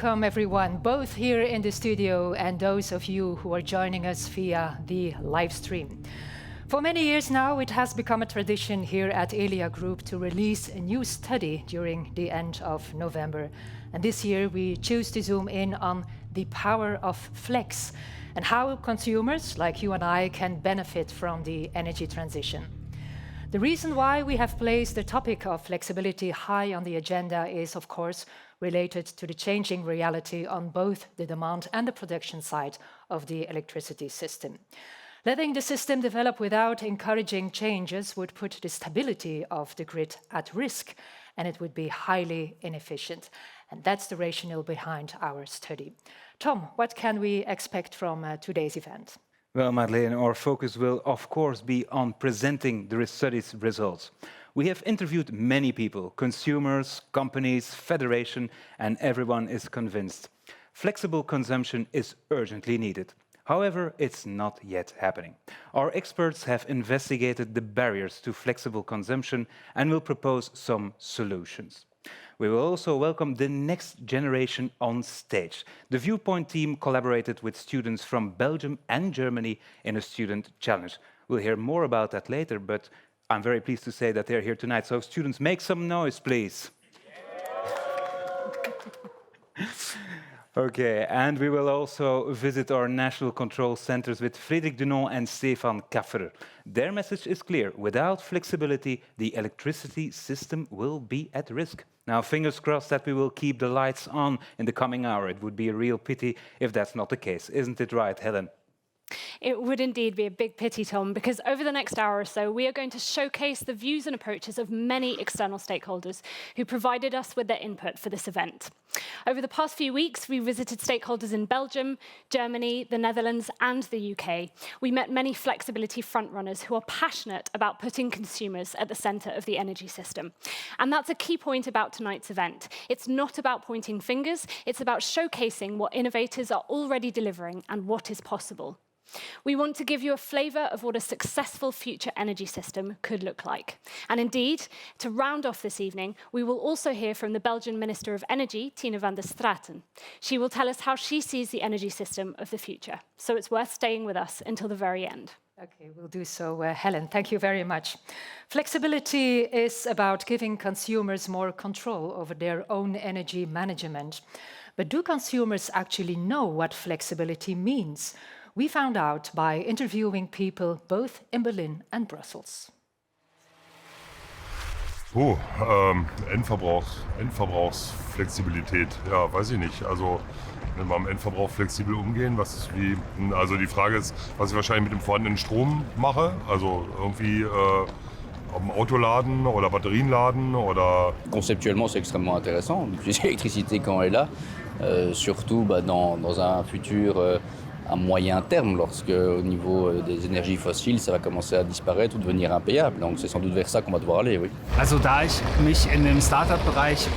welcome everyone, both here in the studio and those of you who are joining us via the live stream. For many years now, it has become a tradition here at Elia Group to release a new study during the end of November. And this year we choose to zoom in on the power of flex and how consumers like you and I can benefit from the energy transition. The reason why we have placed the topic of flexibility high on the agenda is, of course, related to the changing reality on both the demand and the production side of the electricity system. Letting the system develop without encouraging changes would put the stability of the grid at risk, and it would be highly inefficient. And that's the rationale behind our study. Tom, what can we expect from today's event? Well, Madeleine, our focus will, of course, be on presenting the study's results. We have interviewed many people, consumers, companies, federation, and everyone is convinced. Flexible consumption is urgently needed. However, it's not yet happening. Our experts have investigated the barriers to flexible consumption and will propose some solutions. We will also welcome the next generation on stage. The Viewpoint team collaborated with students from Belgium and Germany in a student challenge. We'll hear more about that later, but I'm very pleased to say that they're here tonight. So students, make some noise, please. Okay, and we will also visit our national control centers with Frederik Dunon and Stefan Kaffer. Their message is clear. Without flexibility, the electricity system will be at risk. Now, fingers crossed that we will keep the lights on in the coming hour. It would be a real pity if that's not the case. Isn't it right, Helen? It would indeed be a big pity, Tom, because over the next hour or so, we are going to showcase the views and approaches of many external stakeholders who provided us with their input for this event. Over the past few weeks, we visited stakeholders in Belgium, Germany, the Netherlands, and the UK. We met many flexibility frontrunners who are passionate about putting consumers at the centre of the energy system. And that's a key point about tonight's event. It's not about pointing fingers, it's about showcasing what innovators are already delivering and what is possible. We want to give you a flavour of what a successful future energy system could look like. And indeed, to round off this evening, we will also hear from the Belgian Minister of Energy, Tine van der Straten. She will tell us how she sees the energy system of the future. So it's worth staying with us until the very end. Okay, we'll do so, Helen. Thank you very much. Flexibility is about giving consumers more control over their own energy management. But do consumers actually know what flexibility means? We found out by interviewing people both in Berlin and Brussels. Endverbrauchsflexibilität, ja, weiß ich nicht. Also wenn wir am Endverbrauch flexibel umgehen, also die Frage ist, was ich wahrscheinlich mit dem vorhandenen Strom mache, also irgendwie auf dem Auto laden oder Batterien laden oder... Conceptuellement, c'est extrêmement intéressant d'utiliser l'électricité quand elle est là, surtout dans un futur à moyen terme, lorsque au niveau des énergies fossiles, ça va commencer à disparaître ou devenir impayable. Donc c'est sans doute vers ça qu'on va devoir aller, oui. Also da ich mich in dem Startup-Bereich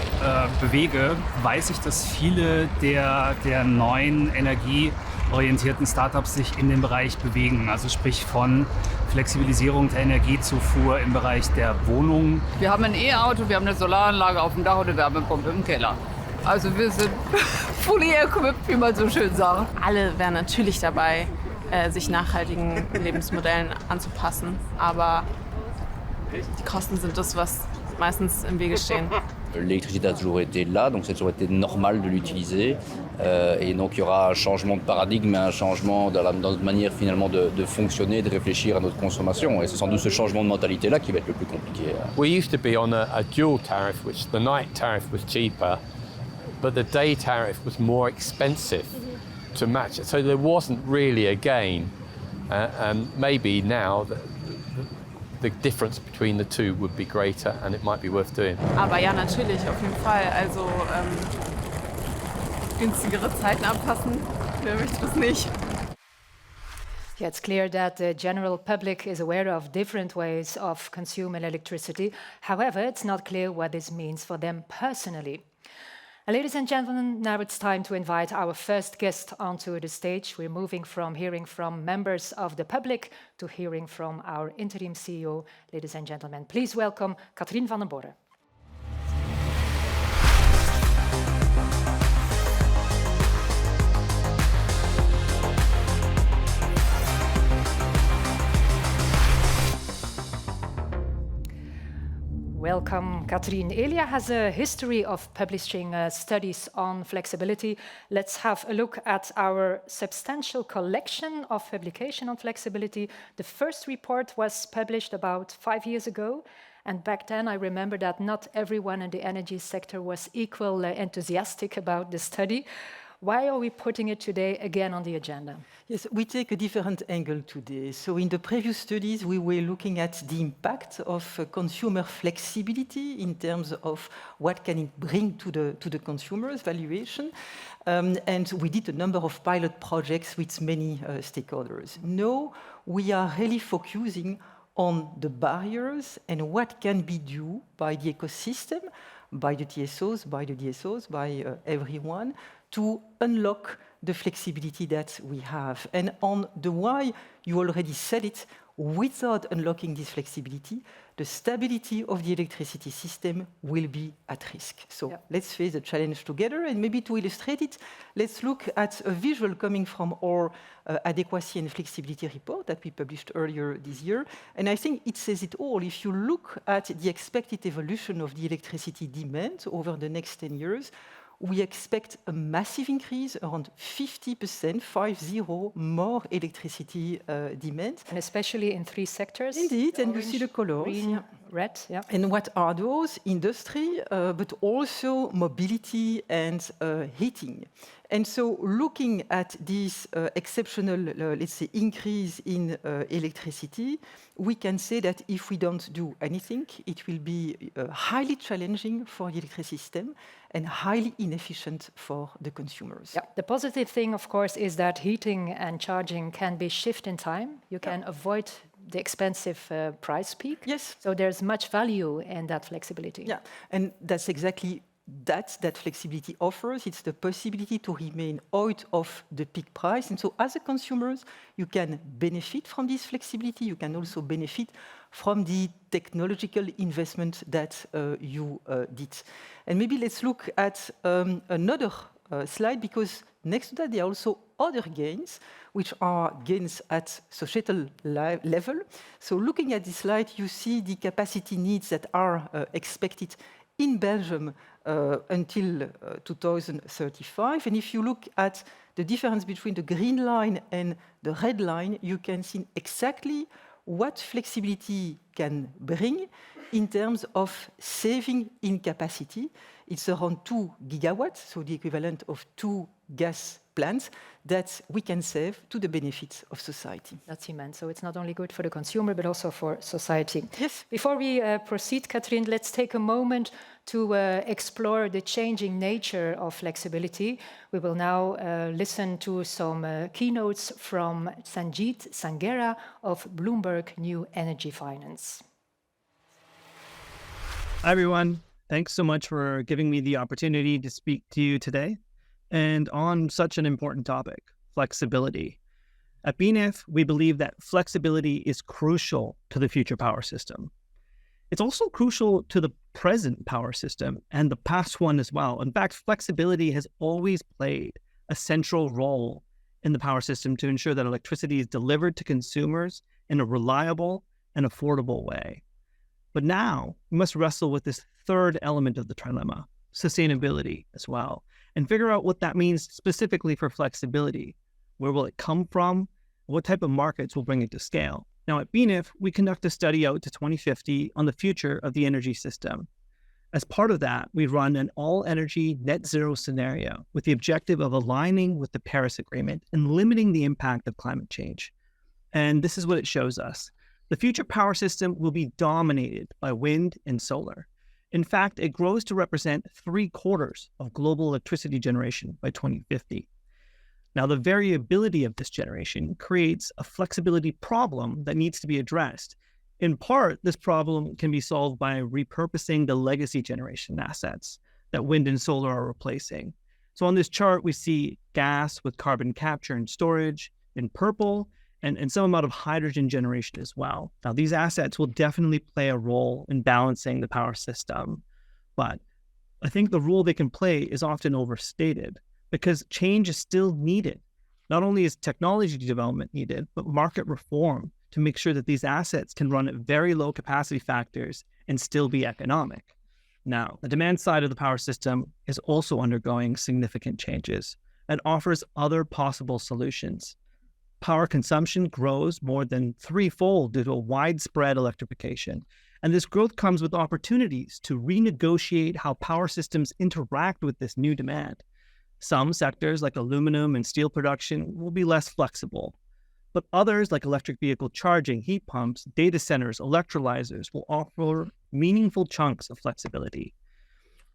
bewege, weiß ich, dass viele der neuen energieorientierten Startups sich in dem Bereich bewegen. Also sprich von Flexibilisierung der Energiezufuhr im Bereich der Wohnungen. Wir haben ein E-Auto, wir haben eine Solaranlage auf dem Dach und eine Wärmepumpe im Keller. Also wir sind fully equipped, wie man so schön sagt. Alle wären natürlich dabei, sich nachhaltigen Lebensmodellen anzupassen, aber die Kosten sind das, was meistens im Wege stehen. L'électricité a toujours été là, donc c'est toujours été normal de l'utiliser. Et donc il y aura un changement de paradigme, un changement dans notre manière finalement de fonctionner, de réfléchir à notre consommation. Et c'est sans doute ce changement de mentalité-là qui va être le plus compliqué. We used to be on a dual tariff, which the night tariff was cheaper, but the day tariff was more expensive to match it. So there wasn't really a gain. And maybe now the difference between the two would be greater and it might be worth doing. Aber ja, natürlich, auf jeden Fall. Also günstigere Zeiten anpassen, wer möchte das nicht? Yeah, it's clear that the general public is aware of different ways of consuming electricity. However, it's not clear what this means for them personally. Ladies and gentlemen, now it's time to invite our first guest onto the stage. We're moving from hearing from members of the public to hearing from our interim CEO. Ladies and gentlemen, please welcome Katrien van den Borre. Welcome, Katrien. Elia has a history of publishing studies on flexibility. Let's have a look at our substantial collection of publication on flexibility. The first report was published about 5 years ago. And back then, I remember that not everyone in the energy sector was equally enthusiastic about the study. Why are we putting it today again on the agenda? Yes, we take a different angle today. So in the previous studies, we were looking at the impact of consumer flexibility in terms of what can it bring to the consumer's valuation. And we did a number of pilot projects with many stakeholders. Now we are really focusing on the barriers and what can be done by the ecosystem, by the TSOs, by the DSOs, by everyone, to unlock the flexibility that we have. And on the why, you already said it, without unlocking this flexibility, the stability of the electricity system will be at risk. So let's face the challenge together, and maybe to illustrate it, let's look at a visual coming from our adequacy and flexibility report that we published earlier this year. And I think it says it all. If you look at the expected evolution of the electricity demand over the next 10 years, we expect a massive increase, around 50%, 50, more electricity demand. And especially in 3 sectors. Indeed, and orange, you see the colors. Green, red, yeah. And what are those? Industry, but also mobility and heating. And so looking at this exceptional, let's say, increase in electricity, we can say that if we don't do anything, it will be highly challenging for the electricity system and highly inefficient for the consumers. Yeah. The positive thing, of course, is that heating and charging can be shifted in time. You can avoid the expensive price peak. Yes. So there's much value in that flexibility. Yeah, and that's exactly that flexibility offers. It's the possibility to remain out of the peak price. And so as a consumers, you can benefit from this flexibility. You can also benefit from the technological investment that you did. And maybe let's look at another slide, because next to that, there are also other gains, which are gains at societal level. So looking at this slide, you see the capacity needs that are expected in Belgium until 2035. And if you look at the difference between the green line and the red line, you can see exactly what flexibility can bring in terms of saving in capacity. It's around 2 gigawatts, so the equivalent of 2 gas plants that we can save to the benefit of society. That's immense. So it's not only good for the consumer, but also for society. Yes. Before we proceed, Katrien, let's take a moment to explore the changing nature of flexibility. We will now listen to some keynotes from Sanjeet Sanghera of Bloomberg New Energy Finance. Hi, everyone. Thanks so much for giving me the opportunity to speak to you today and on such an important topic, flexibility. At BNEF, we believe that flexibility is crucial to the future power system. It's also crucial to the present power system and the past one as well. In fact, flexibility has always played a central role in the power system to ensure that electricity is delivered to consumers in a reliable and affordable way. But now we must wrestle with this third element of the trilemma, sustainability as well, and figure out what that means specifically for flexibility. Where will it come from? What type of markets will bring it to scale? Now at BNEF, we conduct a study out to 2050 on the future of the energy system. As part of that, we run an all-energy net zero scenario with the objective of aligning with the Paris Agreement and limiting the impact of climate change. And this is what it shows us. The future power system will be dominated by wind and solar. In fact, it grows to represent 3/4 of global electricity generation by 2050. Now, the variability of this generation creates a flexibility problem that needs to be addressed. In part, this problem can be solved by repurposing the legacy generation assets that wind and solar are replacing. So on this chart, we see gas with carbon capture and storage in purple, and some amount of hydrogen generation as well. Now, these assets will definitely play a role in balancing the power system, but I think the role they can play is often overstated because change is still needed. Not only is technology development needed, but market reform to make sure that these assets can run at very low capacity factors and still be economic. Now, the demand side of the power system is also undergoing significant changes and offers other possible solutions. Power consumption grows more than threefold due to widespread electrification, and this growth comes with opportunities to renegotiate how power systems interact with this new demand. Some sectors, like aluminum and steel production, will be less flexible, but others, like electric vehicle charging, heat pumps, data centers, electrolyzers, will offer meaningful chunks of flexibility.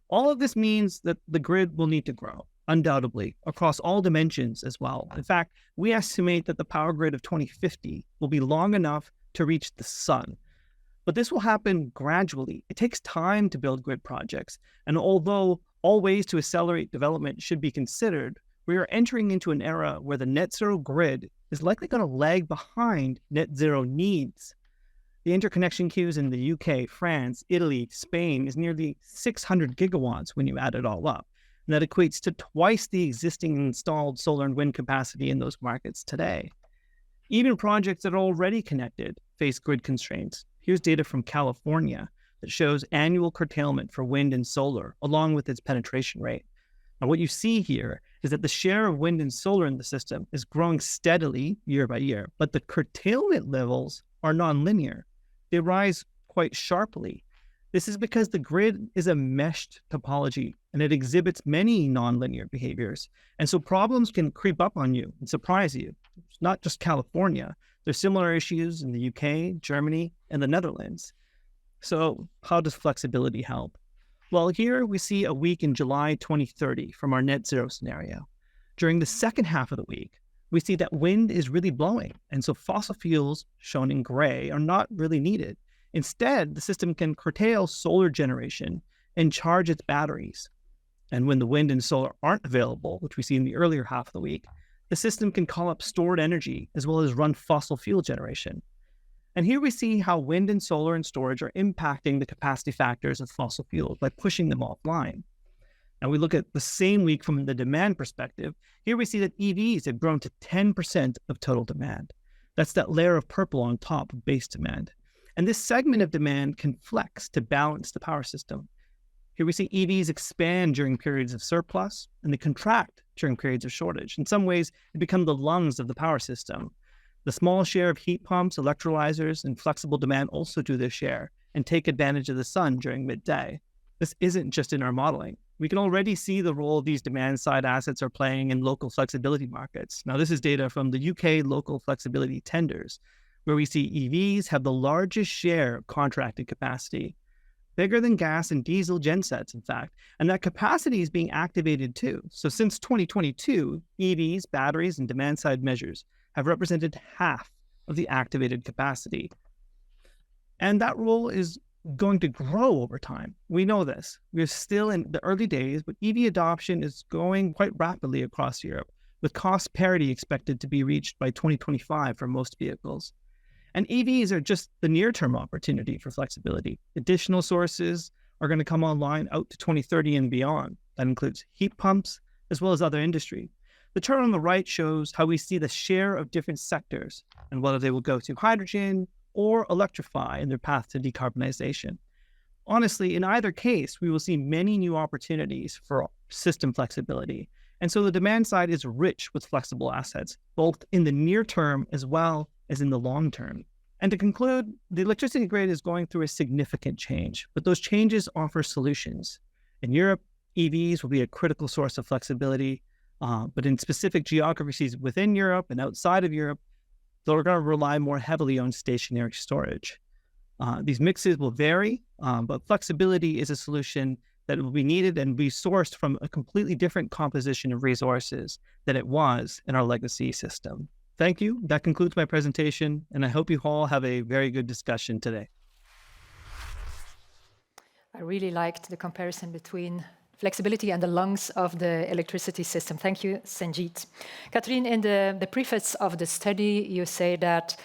All of this means that the grid will need to grow, undoubtedly, across all dimensions as well. In fact, we estimate that the power grid of 2050 will be long enough to reach the sun. But this will happen gradually. It takes time to build grid projects, and although all ways to accelerate development should be considered, we are entering into an era where the net zero grid is likely going to lag behind net zero needs. The interconnection queues in the UK, France, Italy, Spain is nearly 600 gigawatts when you add it all up. And that equates to twice the existing installed solar and wind capacity in those markets today. Even projects that are already connected face grid constraints. Here's data from California that shows annual curtailment for wind and solar, along with its penetration rate. Now, what you see here is that the share of wind and solar in the system is growing steadily year by year, but the curtailment levels are nonlinear. They rise quite sharply. This is because the grid is a meshed topology and it exhibits many nonlinear behaviors. And so problems can creep up on you and surprise you. It's not just California. There's similar issues in the UK, Germany, and the Netherlands. So how does flexibility help? Well, here we see a week in July 2030 from our net zero scenario. During the second half of the week, we see that wind is really blowing, and so fossil fuels, shown in gray, are not really needed. Instead, the system can curtail solar generation and charge its batteries. And when the wind and solar aren't available, which we see in the earlier half of the week, the system can call up stored energy as well as run fossil fuel generation. And here we see how wind and solar and storage are impacting the capacity factors of fossil fuels by pushing them offline. And we look at the same week from the demand perspective. Here we see that EVs have grown to 10% of total demand. That's that layer of purple on top of base demand. And this segment of demand can flex to balance the power system. Here we see EVs expand during periods of surplus, and they contract during periods of shortage. In some ways, they become the lungs of the power system. The small share of heat pumps, electrolyzers, and flexible demand also do their share and take advantage of the sun during midday. This isn't just in our modeling. We can already see the role these demand-side assets are playing in local flexibility markets. Now, this is data from the UK local flexibility tenders, where we see EVs have the largest share of contracted capacity, bigger than gas and diesel gensets, in fact, and that capacity is being activated too. So since 2022, EVs, batteries, and demand-side measures have represented half of the activated capacity. And that role is going to grow over time. We know this. We're still in the early days, but EV adoption is going quite rapidly across Europe, with cost parity expected to be reached by 2025 for most vehicles. And EVs are just the near-term opportunity for flexibility. Additional sources are going to come online out to 2030 and beyond. That includes heat pumps, as well as other industry. The chart on the right shows how we see the share of different sectors and whether they will go to hydrogen or electrify in their path to decarbonization. Honestly, in either case, we will see many new opportunities for system flexibility. And so the demand side is rich with flexible assets, both in the near term as well as in the long term. And to conclude, the electricity grid is going through a significant change, but those changes offer solutions. In Europe, EVs will be a critical source of flexibility, but in specific geographies within Europe and outside of Europe, they're going to rely more heavily on stationary storage. These mixes will vary, but flexibility is a solution that will be needed and be sourced from a completely different composition of resources than it was in our legacy system. Thank you. That concludes my presentation, and I hope you all have a very good discussion today. I really liked the comparison between flexibility and the lungs of the electricity system. Thank you, Sanjit. Catherine, in the preface of the study, you say that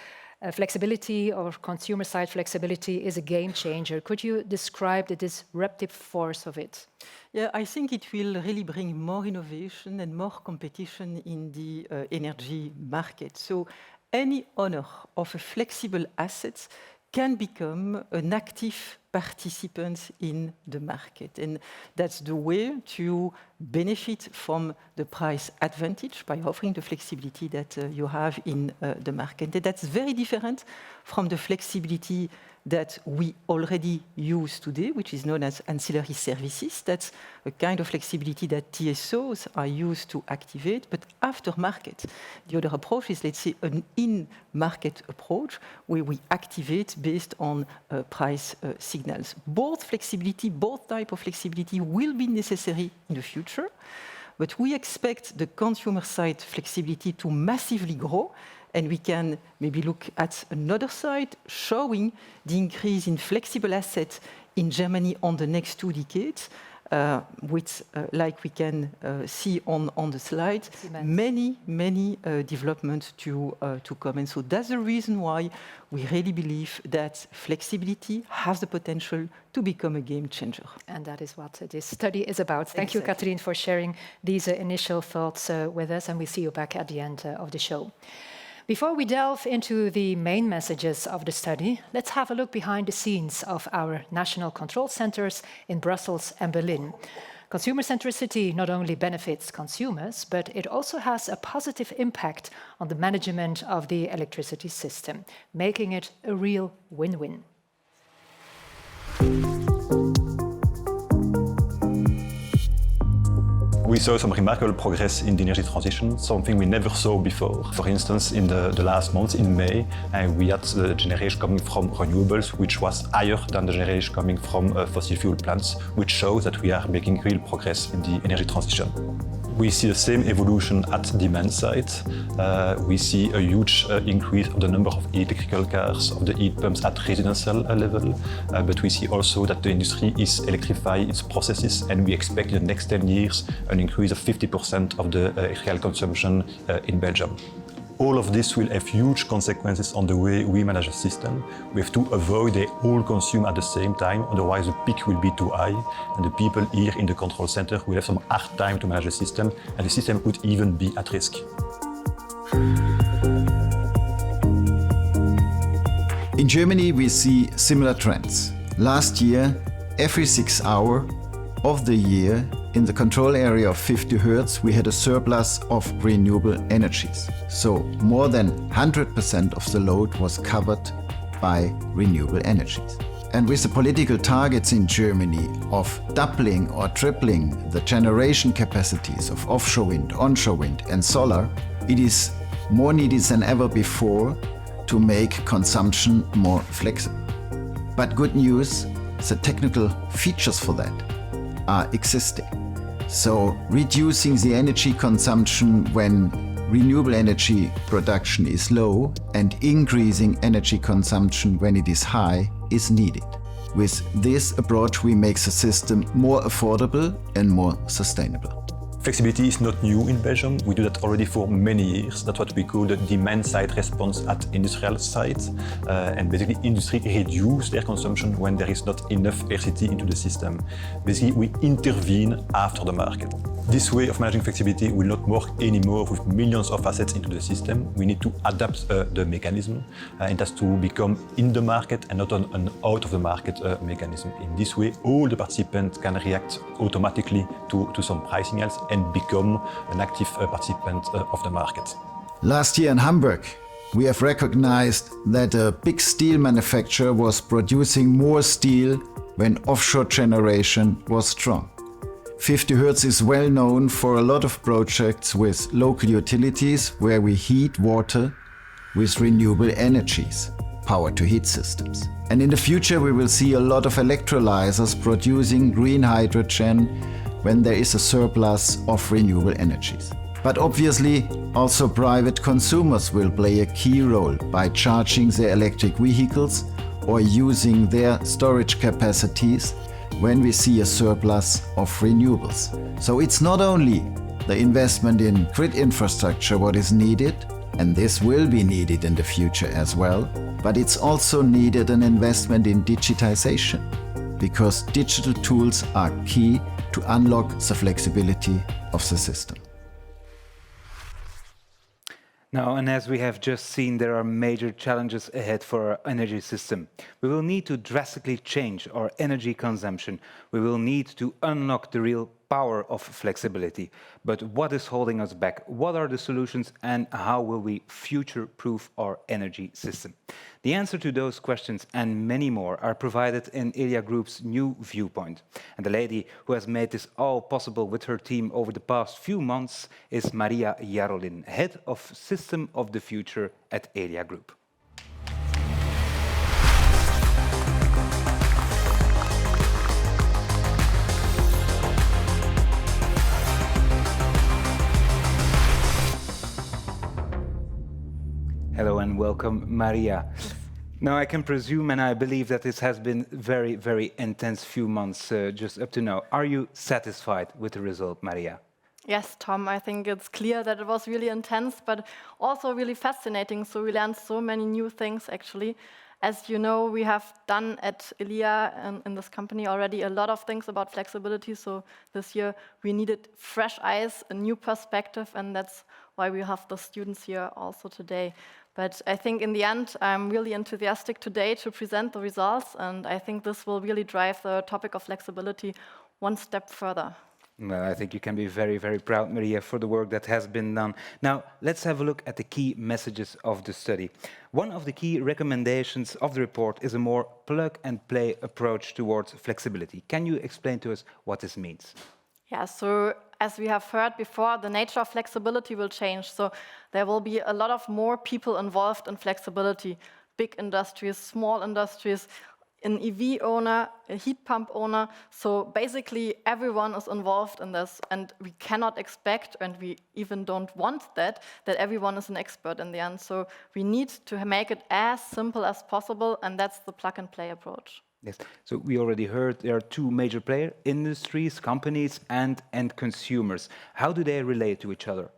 flexibility or consumer-side flexibility is a game changer. Could you describe the disruptive force of it? Yeah, I think it will really bring more innovation and more competition in the energy market. So any owner of a flexible asset can become an active participant in the market. And that's the way to benefit from the price advantage by offering the flexibility that you have in the market. And that's very different from the flexibility that we already use today, which is known as ancillary services. That's a kind of flexibility that TSOs are used to activate, but aftermarket. The other approach is, let's say, an in-market approach where we activate based on price signals. Both type of flexibility will be necessary in the future, but we expect the consumer side flexibility to massively grow. And we can maybe look at another side showing the increase in flexible assets in Germany on the next 2 decades, with, like we can see on the slide, many developments to come. And so that's the reason why we really believe that flexibility has the potential to become a game changer. And that is what this study is about. Thank you, Catherine, for sharing these initial thoughts with us, and we'll see you back at the end of the show. Before we delve into the main messages of the study, let's have a look behind the scenes of our national control centers in Brussels and Berlin. Consumer centricity not only benefits consumers, but it also has a positive impact on the management of the electricity system, making it a real win-win. We saw some remarkable progress in the energy transition, something we never saw before. For instance, in the last month, in May, we had the generation coming from renewables, which was higher than the generation coming from fossil fuel plants, which shows that we are making real progress in the energy transition. We see the same evolution at demand side. We see a huge increase of the number of electrical cars, of the heat pumps at residential level, but we see also that the industry is electrifying its processes, and we expect in the next 10 years an increase of 50% of the electrical consumption in Belgium. All of this will have huge consequences on the way we manage the system. We have to avoid they all consume at the same time, otherwise the peak will be too high, and the people here in the control center will have some hard time to manage the system, and the system could even be at risk. In Germany, we see similar trends. Last year, every 6 hours of the year, in the control area of 50 Hz, we had a surplus of renewable energies. So more than 100% of the load was covered by renewable energies. And with the political targets in Germany of doubling or tripling the generation capacities of offshore wind, onshore wind and solar, it is more needed than ever before to make consumption more flexible. But good news, the technical features for that are existing. So reducing the energy consumption when renewable energy production is low and increasing energy consumption when it is high is needed. With this approach, we make the system more affordable and more sustainable. Flexibility is not new in Belgium. We do that already for many years. That's what we call the demand-side response at industrial sites. And basically, industry reduce their consumption when there is not enough electricity into the system. Basically, we intervene after the market. This way of managing flexibility will not work anymore with millions of assets into the system. We need to adapt the mechanism. It has to become in the market and not an out of the market mechanism. In this way, all the participants can react automatically to some pricing signals and become an active participant of the market. Last year in Hamburg, we have recognized that a big steel manufacturer was producing more steel when offshore generation was strong. 50 Hz is well known for a lot of projects with local utilities where we heat water with renewable energies, power to heat systems. And in the future we will see a lot of electrolyzers producing green hydrogen when there is a surplus of renewable energies. But obviously also private consumers will play a key role by charging their electric vehicles or using their storage capacities when we see a surplus of renewables. So it's not only the investment in grid infrastructure what is needed, and this will be needed in the future as well, but it's also needed an investment in digitization, because digital tools are key to unlock the flexibility of the system. Now, and as we have just seen, there are major challenges ahead for our energy system. We will need to drastically change our energy consumption. We will need to unlock the real power of flexibility. But what is holding us back? What are the solutions and how will we future-proof our energy system? The answer to those questions and many more are provided in Elia Group's new viewpoint. And the lady who has made this all possible with her team over the past few months is Maria Jarolin, Head of System of the Future at Elia Group. Hello and welcome, Maria. Now, I can presume and I believe that this has been very, very intense few months just up to now. Are you satisfied with the result, Maria? Yes, Tom, I think it's clear that it was really intense, but also really fascinating. So we learned so many new things, actually. As you know, we have done at Elia and in this company already a lot of things about flexibility. So this year we needed fresh eyes, a new perspective, and that's why we have the students here also today. But I think in the end, I'm really enthusiastic today to present the results, and I think this will really drive the topic of flexibility one step further. Well, I think you can be very, very proud, Maria, for the work that has been done. Now, let's have a look at the key messages of the study. One of the key recommendations of the report is a more plug-and-play approach towards flexibility. Can you explain to us what this means? Yeah, so as we have heard before, the nature of flexibility will change. So there will be a lot of more people involved in flexibility. Big industries, small industries, an EV owner, a heat pump owner. So basically everyone is involved in this, and we cannot expect, and we even don't want that everyone is an expert in the end. So we need to make it as simple as possible, and that's the plug-and-play approach. Yes, so we already heard there are two major players, industries, companies, and end consumers. How do they relate to each other?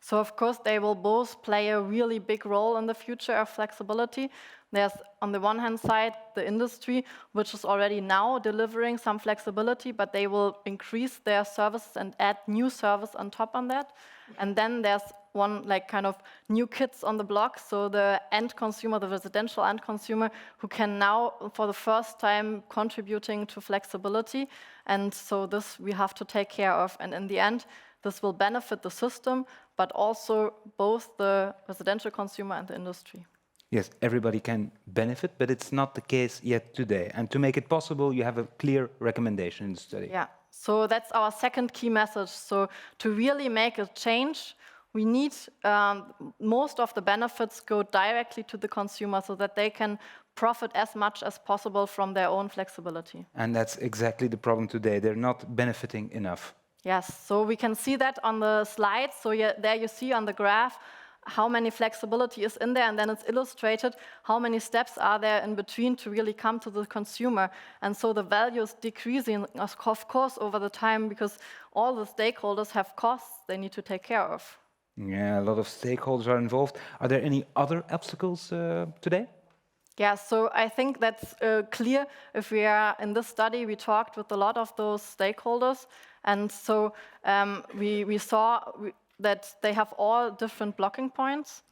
So of course they will both play a really big role in the future of flexibility. There's on the one hand side the industry, which is already now delivering some flexibility, but they will increase their services and add new service on top on that. And then there's one like kind of new kids on the block, so the end consumer, the residential end consumer, who can now for the first time contributing to flexibility. And so this we have to take care of. And in the end, this will benefit the system, but also both the residential consumer and the industry. Yes, everybody can benefit, but it's not the case yet today. And to make it possible, you have a clear recommendation in the study. Yeah, so that's our second key message. So to really make a change, we need most of the benefits go directly to the consumer so that they can profit as much as possible from their own flexibility. And that's exactly the problem today. They're not benefiting enough. Yes, so we can see that on the slides. So there you see on the graph how many flexibility is in there, and then it's illustrated how many steps are there in between to really come to the consumer. And so the value is decreasing, of course, over the time, because all the stakeholders have costs they need to take care of. Yeah, a lot of stakeholders are involved. Are there any other obstacles today? Yeah, so I think that's clear. If we are in this study, we talked with a lot of those stakeholders, and so we saw that they have all different blocking points,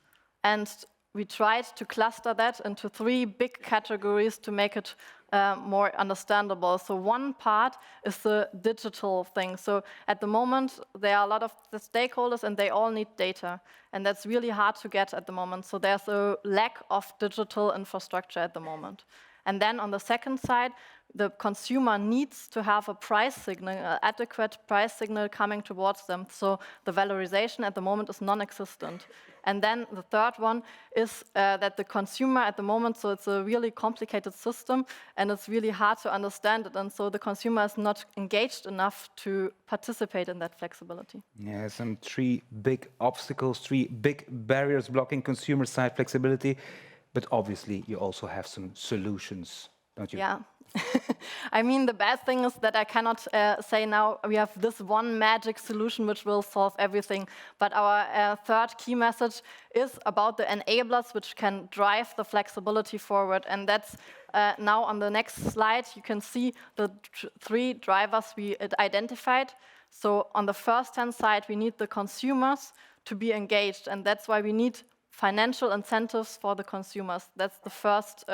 and we tried to cluster that into three big categories to make it more understandable. So one part is the digital thing. So at the moment, there are a lot of the stakeholders and they all need data. And that's really hard to get at the moment. So there's a lack of digital infrastructure at the moment. And then on the second side, the consumer needs to have a price signal, an adequate price signal coming towards them. So the valorization at the moment is non-existent. And then the third one is that the consumer at the moment, so it's a really complicated system and it's really hard to understand it. And so the consumer is not engaged enough to participate in that flexibility. Yeah, some three big obstacles, three big barriers blocking consumer side flexibility. But obviously you also have some solutions, don't you? Yeah. I mean, the bad thing is that I cannot say now we have this one magic solution which will solve everything. But our third key message is about the enablers which can drive the flexibility forward. And that's now on the next slide, you can see the three drivers we identified. So on the first hand side, we need the consumers to be engaged, and that's why we need financial incentives for the consumers. That's the first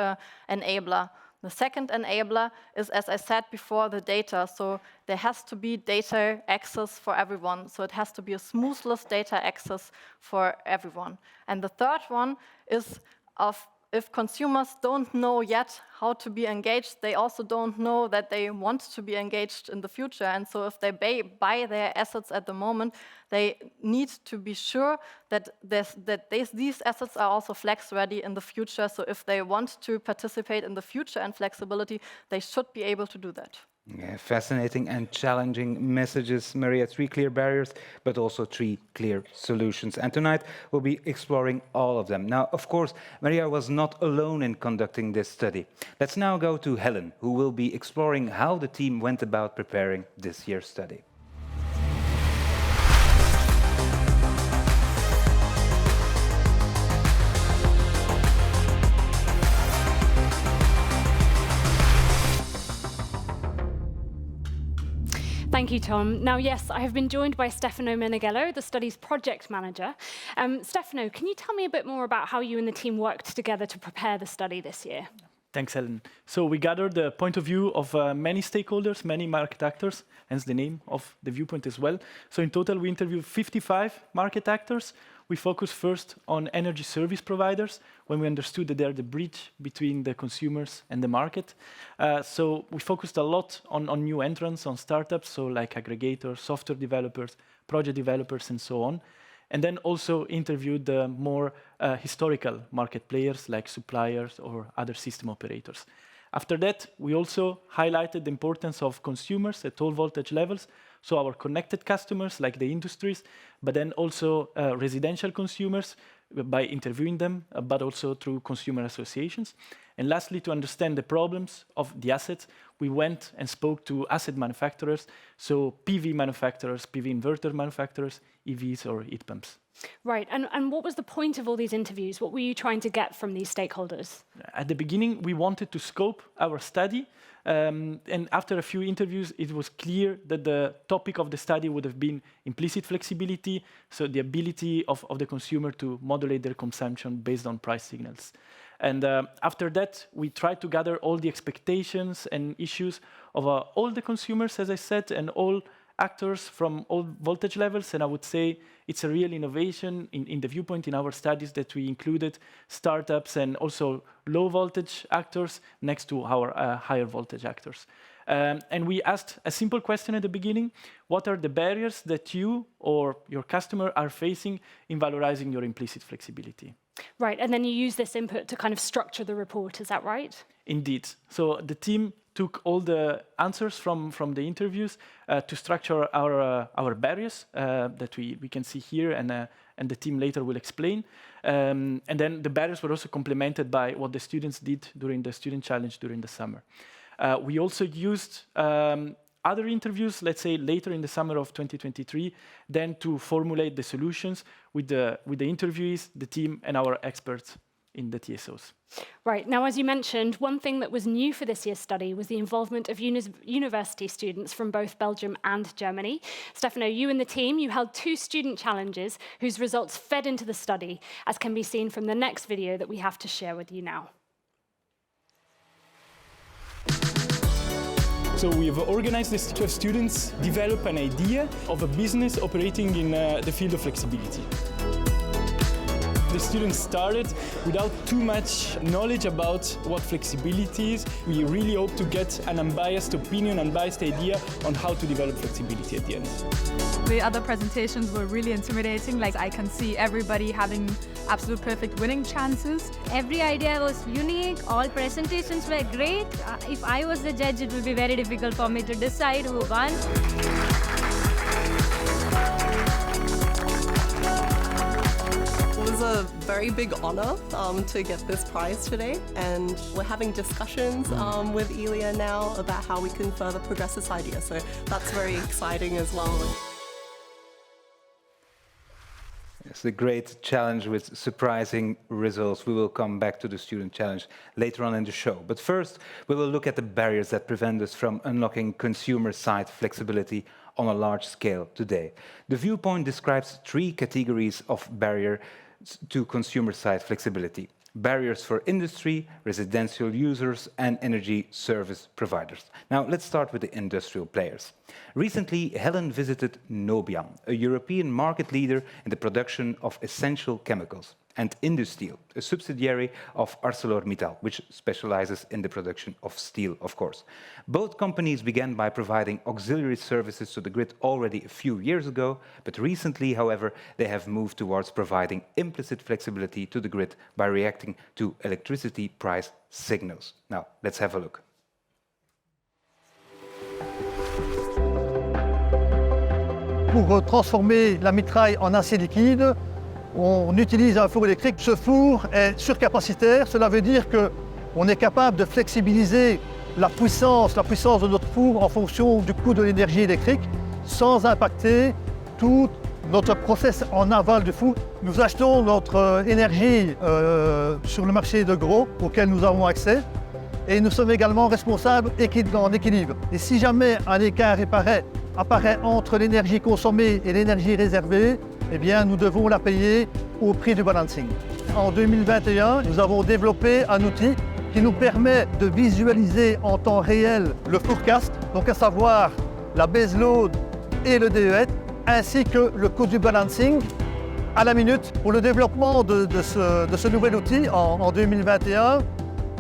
enabler. The second enabler is, as I said before, the data. So there has to be data access for everyone. So it has to be a smoothless data access for everyone. And the third one is if consumers don't know yet how to be engaged, they also don't know that they want to be engaged in the future. And so if they buy their assets at the moment, they need to be sure that these assets are also flex ready in the future. So if they want to participate in the future and flexibility, they should be able to do that. Yeah, fascinating and challenging messages, Maria. 3 clear barriers, but also 3 clear solutions. And tonight we'll be exploring all of them. Now, of course, Maria was not alone in conducting this study. Let's now go to Helen, who will be exploring how the team went about preparing this year's study. Thank you, Tom. Now, yes, I have been joined by Stefano Meneghello, the study's project manager. Stefano, can you tell me a bit more about how you and the team worked together to prepare the study this year? Thanks, Helen. So we gathered the point of view of many stakeholders, many market actors, hence the name of the viewpoint as well. So in total, we interviewed 55 market actors. We focused first on energy service providers when we understood that they're the bridge between the consumers and the market. So we focused a lot on new entrants, on startups, so like aggregators, software developers, project developers, and so on. And then also interviewed the more historical market players like suppliers or other system operators. After that, we also highlighted the importance of consumers at all voltage levels, so our connected customers like the industries, but then also residential consumers by interviewing them, but also through consumer associations. And lastly, to understand the problems of the assets, we went and spoke to asset manufacturers, so PV manufacturers, PV inverter manufacturers, EVs or heat pumps. Right, and what was the point of all these interviews? What were you trying to get from these stakeholders? At the beginning, we wanted to scope our study, and after a few interviews, it was clear that the topic of the study would have been implicit flexibility, so the ability of the consumer to modulate their consumption based on price signals. And after that, we tried to gather all the expectations and issues of all the consumers, as I said, and all actors from all voltage levels. And I would say it's a real innovation in the viewpoint in our studies that we included startups and also low voltage actors next to our higher voltage actors. And we asked a simple question at the beginning: what are the barriers that you or your customer are facing in valorizing your implicit flexibility? Right, and then you use this input to kind of structure the report, is that right? Indeed. So the team took all the answers from the interviews to structure our barriers that we can see here, and the team later will explain. And then the barriers were also complemented by what the students did during the student challenge during the summer. We also used other interviews, let's say later in the summer of 2023, then to formulate the solutions with the interviewees, the team, and our experts in the TSOs. Right, now as you mentioned, one thing that was new for this year's study was the involvement of university students from both Belgium and Germany. Stefano, you and the team, you held 2 student challenges whose results fed into the study, as can be seen from the next video that we have to share with you now. So we have organized this to have students develop an idea of a business operating in the field of flexibility. The students started without too much knowledge about what flexibility is. We really hope to get an unbiased opinion, unbiased idea on how to develop flexibility at the end. The other presentations were really intimidating. Like, I can see everybody having absolute perfect winning chances. Every idea was unique. All presentations were great. If I was the judge, it would be very difficult for me to decide who won. It was a very big honor to get this prize today, and we're having discussions with Elia now about how we can further progress this idea, so that's very exciting as well. It's a great challenge with surprising results. We will come back to the student challenge later on in the show. But first, we will look at the barriers that prevent us from unlocking consumer-side flexibility on a large scale today. The viewpoint describes 3 categories of barriers to consumer-side flexibility: barriers for industry, residential users, and energy service providers. Now, let's start with the industrial players. Recently, Helen visited Nobian, a European market leader in the production of essential chemicals, and Industeel, a subsidiary of ArcelorMittal, which specializes in the production of steel, of course. Both companies began by providing auxiliary services to the grid already a few years ago, but recently, however, they have moved towards providing implicit flexibility to the grid by reacting to electricity price signals. Now, let's have a look. Pour transformer la mitraille en acier liquide, on utilise un four électrique. Ce four est surcapacitaire, cela veut dire qu'on est capable de flexibiliser la puissance de notre four en fonction du coût de l'énergie électrique sans impacter tout notre process en aval du four. Nous achetons notre énergie sur le marché de gros auquel nous avons accès et nous sommes également responsables en équilibre. Et si jamais un écart apparaît entre l'énergie consommée et l'énergie réservée, eh bien, nous devons la payer au prix du balancing. En 2021, nous avons développé un outil qui nous permet de visualiser en temps réel le forecast, donc à savoir la baseload et le DES, ainsi que le coût du balancing à la minute. Pour le développement de ce nouvel outil en 2021,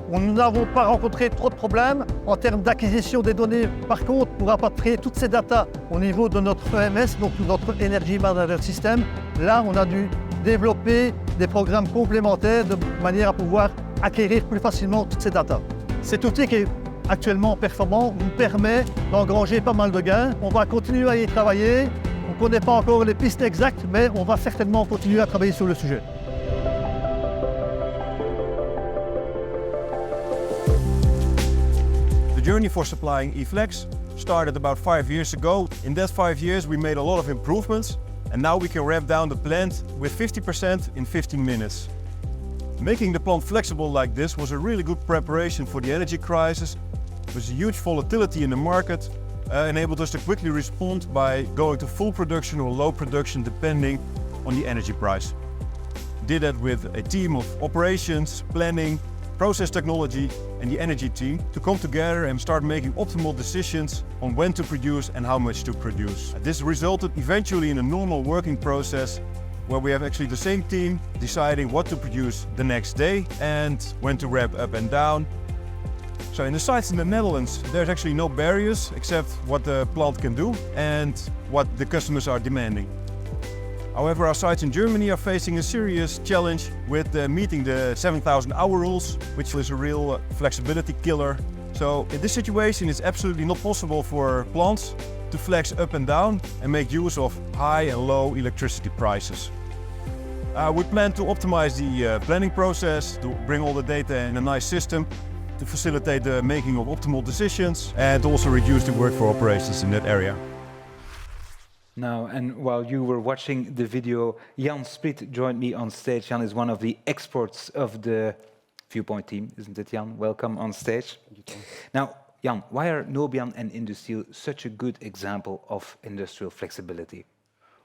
nous n'avons pas rencontré trop de problèmes en termes d'acquisition des données. Par contre, pour rapatrier toutes ces datas au niveau de notre EMS, donc notre Energy Management System, là, on a dû développer des programmes complémentaires de manière à pouvoir acquérir plus facilement toutes ces datas. Cet outil qui est actuellement performant nous permet d'engranger pas mal de gains. On va continuer à y travailler. On ne connaît pas encore les pistes exactes, mais on va certainement continuer à travailler sur le sujet. The journey for supplying eFlex started about 5 years ago. In that 5 years we made a lot of improvements and now we can ramp down the plant with 50% in 15 minutes. Making the plant flexible like this was a really good preparation for the energy crisis. There was a huge volatility in the market, enabled us to quickly respond by going to full production or low production depending on the energy price. Did that with a team of operations, planning, process technology and the energy team to come together and start making optimal decisions on when to produce and how much to produce. This resulted eventually in a normal working process where we have actually the same team deciding what to produce the next day and when to ramp up and down. So in the sites in the Netherlands, there's actually no barriers except what the plant can do and what the customers are demanding. However, our sites in Germany are facing a serious challenge with meeting the 7,000 hour rules, which is a real flexibility killer. So in this situation, it's absolutely not possible for plants to flex up and down and make use of high and low electricity prices. We plan to optimize the planning process, to bring all the data in a nice system, to facilitate the making of optimal decisions and also reduce the work for operations in that area. Now, and while you were watching the video, Jan Sprit joined me on stage. Jan is one of the experts of the Viewpoint team, isn't it, Jan? Welcome on stage. Thank you, Tom. Now, Jan, why are Nobian and Industeel such a good example of industrial flexibility?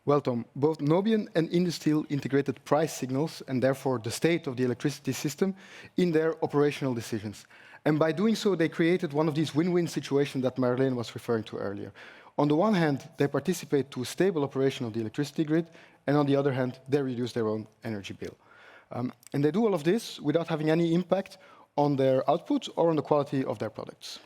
Well, Tom, both Nobian and Industeel integrated price signals and therefore the state of the electricity system in their operational decisions. And by doing so, they created one of these win-win situations that Marlene was referring to earlier. On the one hand, they participate to a stable operation of the electricity grid, and on the other hand, they reduce their own energy bill. And they do all of this without having any impact on their output or on the quality of their products.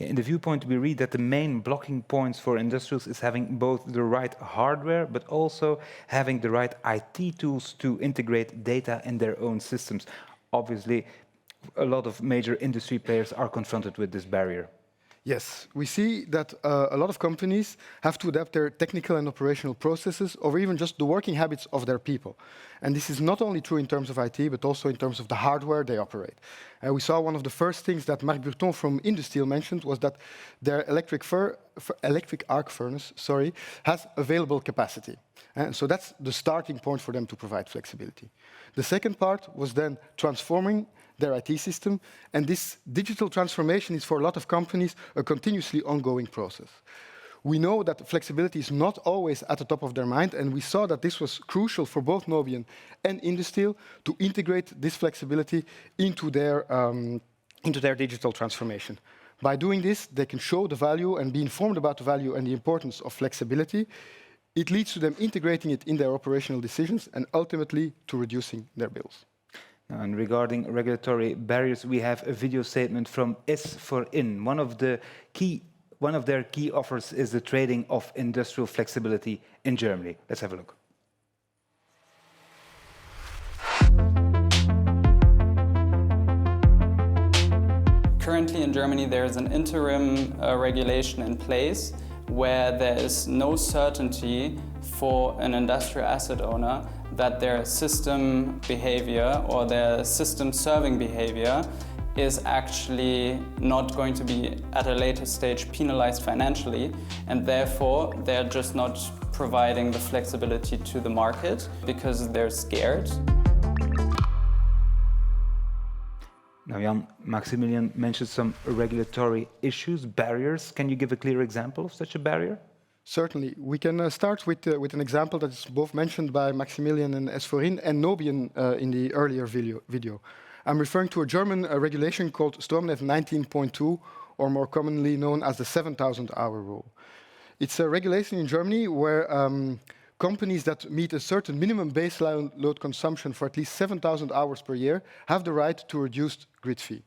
In the Viewpoint, we read that the main blocking points for industrials is having both the right hardware, but also having the right IT tools to integrate data in their own systems. Obviously, a lot of major industry players are confronted with this barrier. Yes, we see that a lot of companies have to adapt their technical and operational processes or even just the working habits of their people. And this is not only true in terms of IT, but also in terms of the hardware they operate. We saw one of the first things that Marc Burton from Industeel mentioned was that their electric arc furnace has available capacity. And so that's the starting point for them to provide flexibility. The second part was then transforming their IT system, and this digital transformation is for a lot of companies a continuously ongoing process. We know that flexibility is not always at the top of their mind, and we saw that this was crucial for both Nobian and Industeel to integrate this flexibility into their digital transformation. By doing this, they can show the value and be informed about the value and the importance of flexibility. It leads to them integrating it in their operational decisions and ultimately to reducing their bills. And regarding regulatory barriers, we have a video statement from S4In. One of their key offers is the trading of industrial flexibility in Germany. Let's have a look. Currently in Germany there is an interim regulation in place where there is no certainty for an industrial asset owner that their system behavior or their system serving behavior is actually not going to be at a later stage penalized financially, and therefore they're just not providing the flexibility to the market because they're scared. Now, Jan, Maximilian mentioned some regulatory issues, barriers. Can you give a clear example of such a barrier? Certainly. We can start with an example that is both mentioned by Maximilian and S4In and Nobian in the earlier video. I'm referring to a German regulation called Stromnetz 19.2, or more commonly known as the 7,000-hour rule. It's a regulation in Germany where companies that meet a certain minimum baseline load consumption for at least 7,000 hours per year have the right to reduced grid fee.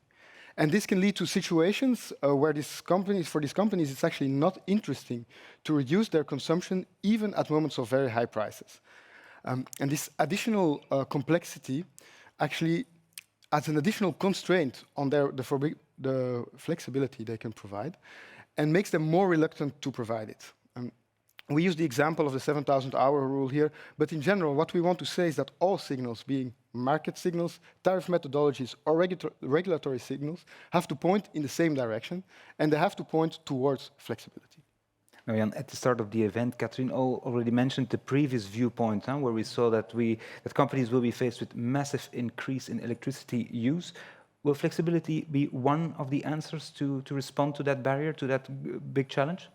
And this can lead to situations where for these companies, it's actually not interesting to reduce their consumption even at moments of very high prices. And this additional complexity actually adds an additional constraint on the flexibility they can provide and makes them more reluctant to provide it. We use the example of the 7,000-hour rule here, but in general, what we want to say is that all signals, being market signals, tariff methodologies, or regulatory signals, have to point in the same direction, and they have to point towards flexibility. Now, Jan, at the start of the event, Catherine already mentioned the previous viewpoint, where we saw that companies will be faced with massive increase in electricity use. Will flexibility be one of the answers to respond to that barrier, to that big challenge?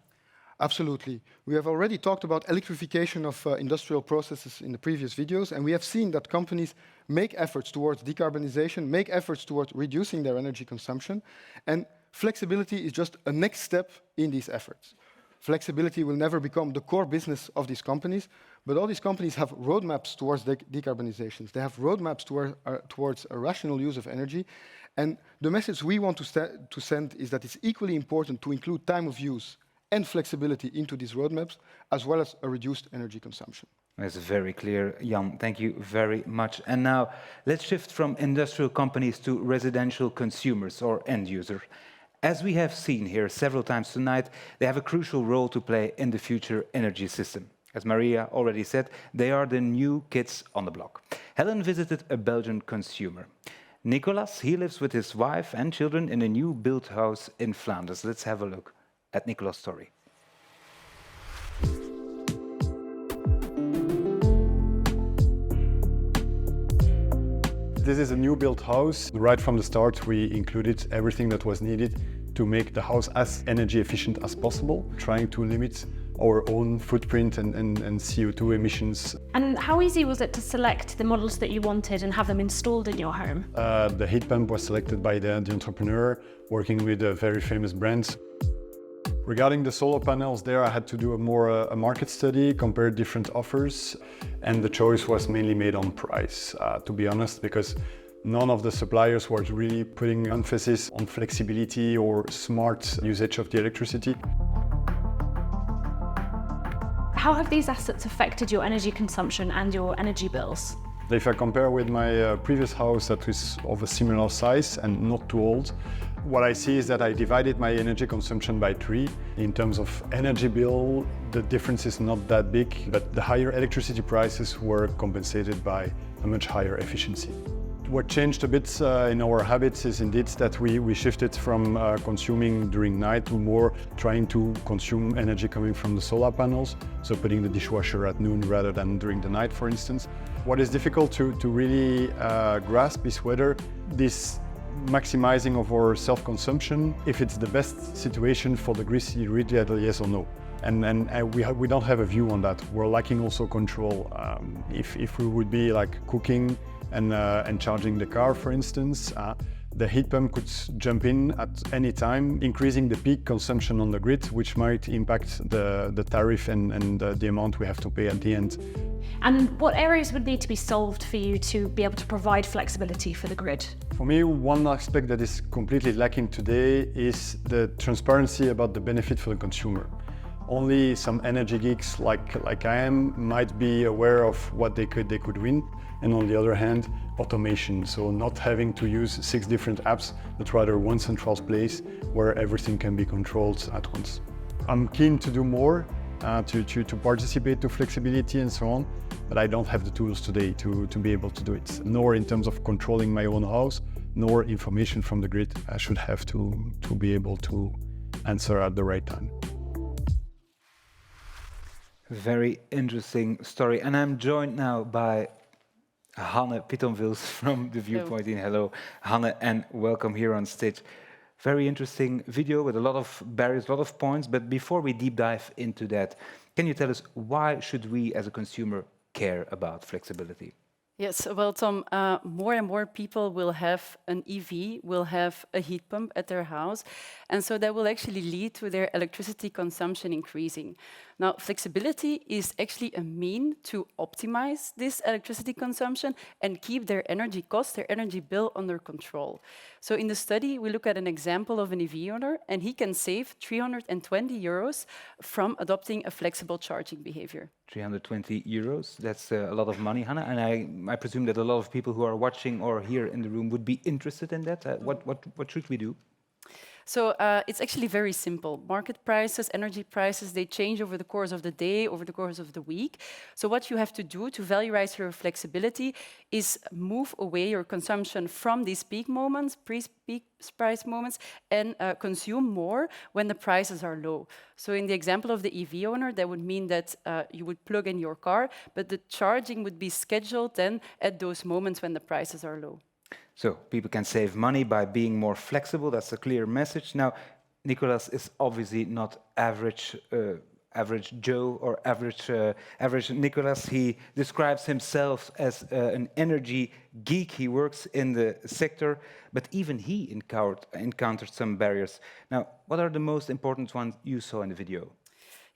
Absolutely. We have already talked about electrification of industrial processes in the previous videos, and we have seen that companies make efforts towards decarbonization, make efforts towards reducing their energy consumption, and flexibility is just a next step in these efforts. Flexibility will never become the core business of these companies, but all these companies have roadmaps towards decarbonizations. They have roadmaps towards a rational use of energy, and the message we want to send is that it's equally important to include time of use and flexibility into these roadmaps, as well as a reduced energy consumption. That's very clear, Jan. Thank you very much. And now, let's shift from industrial companies to residential consumers or end users. As we have seen here several times tonight, they have a crucial role to play in the future energy system. As Maria already said, they are the new kids on the block. Helen visited a Belgian consumer. Nicolas, he lives with his wife and children in a new built house in Flanders. Let's have a look at Nicolas' story. This is a new built house. Right from the start, we included everything that was needed to make the house as energy efficient as possible, trying to limit our own footprint and CO2 emissions. And how easy was it to select the models that you wanted and have them installed in your home? The heat pump was selected by the entrepreneur, working with very famous brands. Regarding the solar panels, there I had to do a market study, compare different offers, and the choice was mainly made on price, to be honest, because none of the suppliers was really putting emphasis on flexibility or smart usage of the electricity. How have these assets affected your energy consumption and your energy bills? If I compare with my previous house that was of a similar size and not too old, what I see is that I divided my energy consumption by 3. In terms of energy bill, the difference is not that big, but the higher electricity prices were compensated by a much higher efficiency. What changed a bit in our habits is indeed that we shifted from consuming during night to more trying to consume energy coming from the solar panels, so putting the dishwasher at noon rather than during the night, for instance. What is difficult to really grasp is whether this maximizing of our self-consumption, if it's the best situation for the grid, yes or no. And we don't have a view on that. We're lacking also control. If we would be like cooking and charging the car, for instance, the heat pump could jump in at any time, increasing the peak consumption on the grid, which might impact the tariff and the amount we have to pay at the end. And what areas would need to be solved for you to be able to provide flexibility for the grid? For me, one aspect that is completely lacking today is the transparency about the benefit for the consumer. Only some energy geeks like I am might be aware of what they could win. And on the other hand, automation. So not having to use 6 different apps, but rather one central place where everything can be controlled at once. I'm keen to do more, to participate to flexibility and so on, but I don't have the tools today to be able to do it, nor in terms of controlling my own house, nor information from the grid I should have to be able to answer at the right time. Very interesting story. And I'm joined now by Hanne Pittonvils from The Viewpoint. Hello, Hanne, and welcome here on stage. Very interesting video with a lot of barriers, a lot of points. But before we deep dive into that, can you tell us why should we as a consumer care about flexibility? Yes, well, Tom, more and more people will have an EV, will have a heat pump at their house, and so that will actually lead to their electricity consumption increasing. Now, flexibility is actually a mean to optimize this electricity consumption and keep their energy cost, their energy bill under control. So in the study, we look at an example of an EV owner, and he can save 320 euros from adopting a flexible charging behavior. 320 euros, that's a lot of money, Hanne, and I presume that a lot of people who are watching or here in the room would be interested in that. What should we do? So it's actually very simple. Market prices, energy prices, they change over the course of the day, over the course of the week. So what you have to do to valorize your flexibility is move away your consumption from these peak moments, pre-peak price moments, and consume more when the prices are low. So in the example of the EV owner, that would mean that you would plug in your car, but the charging would be scheduled then at those moments when the prices are low. So people can save money by being more flexible. That's a clear message. Now, Nicolas is obviously not average Joe or average Nicolas. He describes himself as an energy geek. He works in the sector, but even he encountered some barriers. Now, what are the most important ones you saw in the video?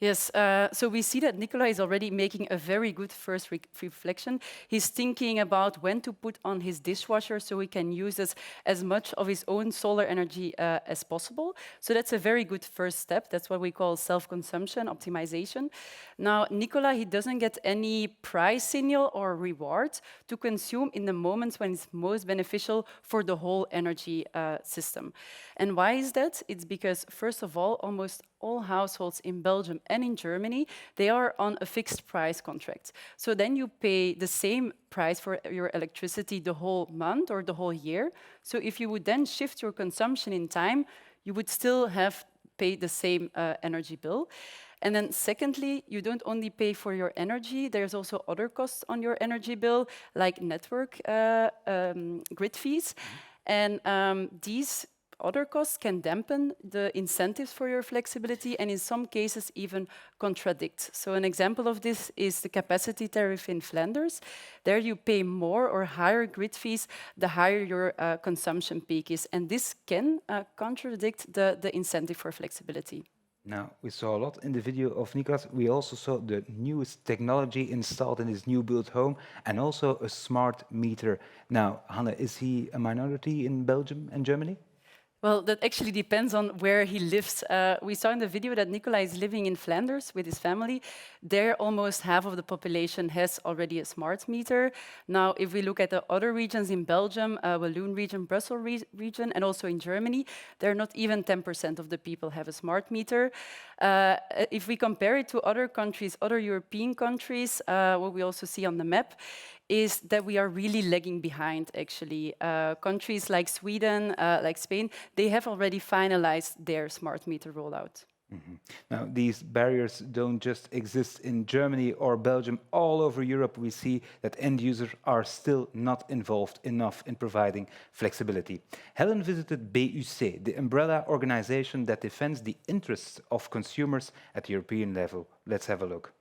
Yes, so we see that Nicola is already making a very good first reflection. He's thinking about when to put on his dishwasher so he can use as much of his own solar energy as possible. So that's a very good first step. That's what we call self-consumption optimization. Now, Nicola, he doesn't get any price signal or reward to consume in the moments when it's most beneficial for the whole energy system. And why is that? It's because, first of all, almost all households in Belgium and in Germany, they are on a fixed price contract. So then you pay the same price for your electricity the whole month or the whole year. So if you would then shift your consumption in time, you would still have paid the same energy bill. And then secondly, you don't only pay for your energy, there's also other costs on your energy bill, like network grid fees. And these other costs can dampen the incentives for your flexibility and in some cases even contradict. So an example of this is the capacity tariff in Flanders. There you pay more or higher grid fees the higher your consumption peak is. And this can contradict the incentive for flexibility. Now, we saw a lot in the video of Nicolas. We also saw the newest technology installed in his new built home and also a smart meter. Now, Hanne, is he a minority in Belgium and Germany? Well, that actually depends on where he lives. We saw in the video that Nicola is living in Flanders with his family. There, almost half of the population has already a smart meter. Now, if we look at the other regions in Belgium, Walloon region, Brussels region, and also in Germany, there not even 10% of the people have a smart meter. If we compare it to other countries, other European countries, what we also see on the map, is that we are really lagging behind, actually. Countries like Sweden, like Spain, they have already finalized their smart meter rollout. Now, these barriers don't just exist in Germany or Belgium. All over Europe, we see that end users are still not involved enough in providing flexibility. Helen visited BUC, the umbrella organization that defends the interests of consumers at the European level. Let's have a look.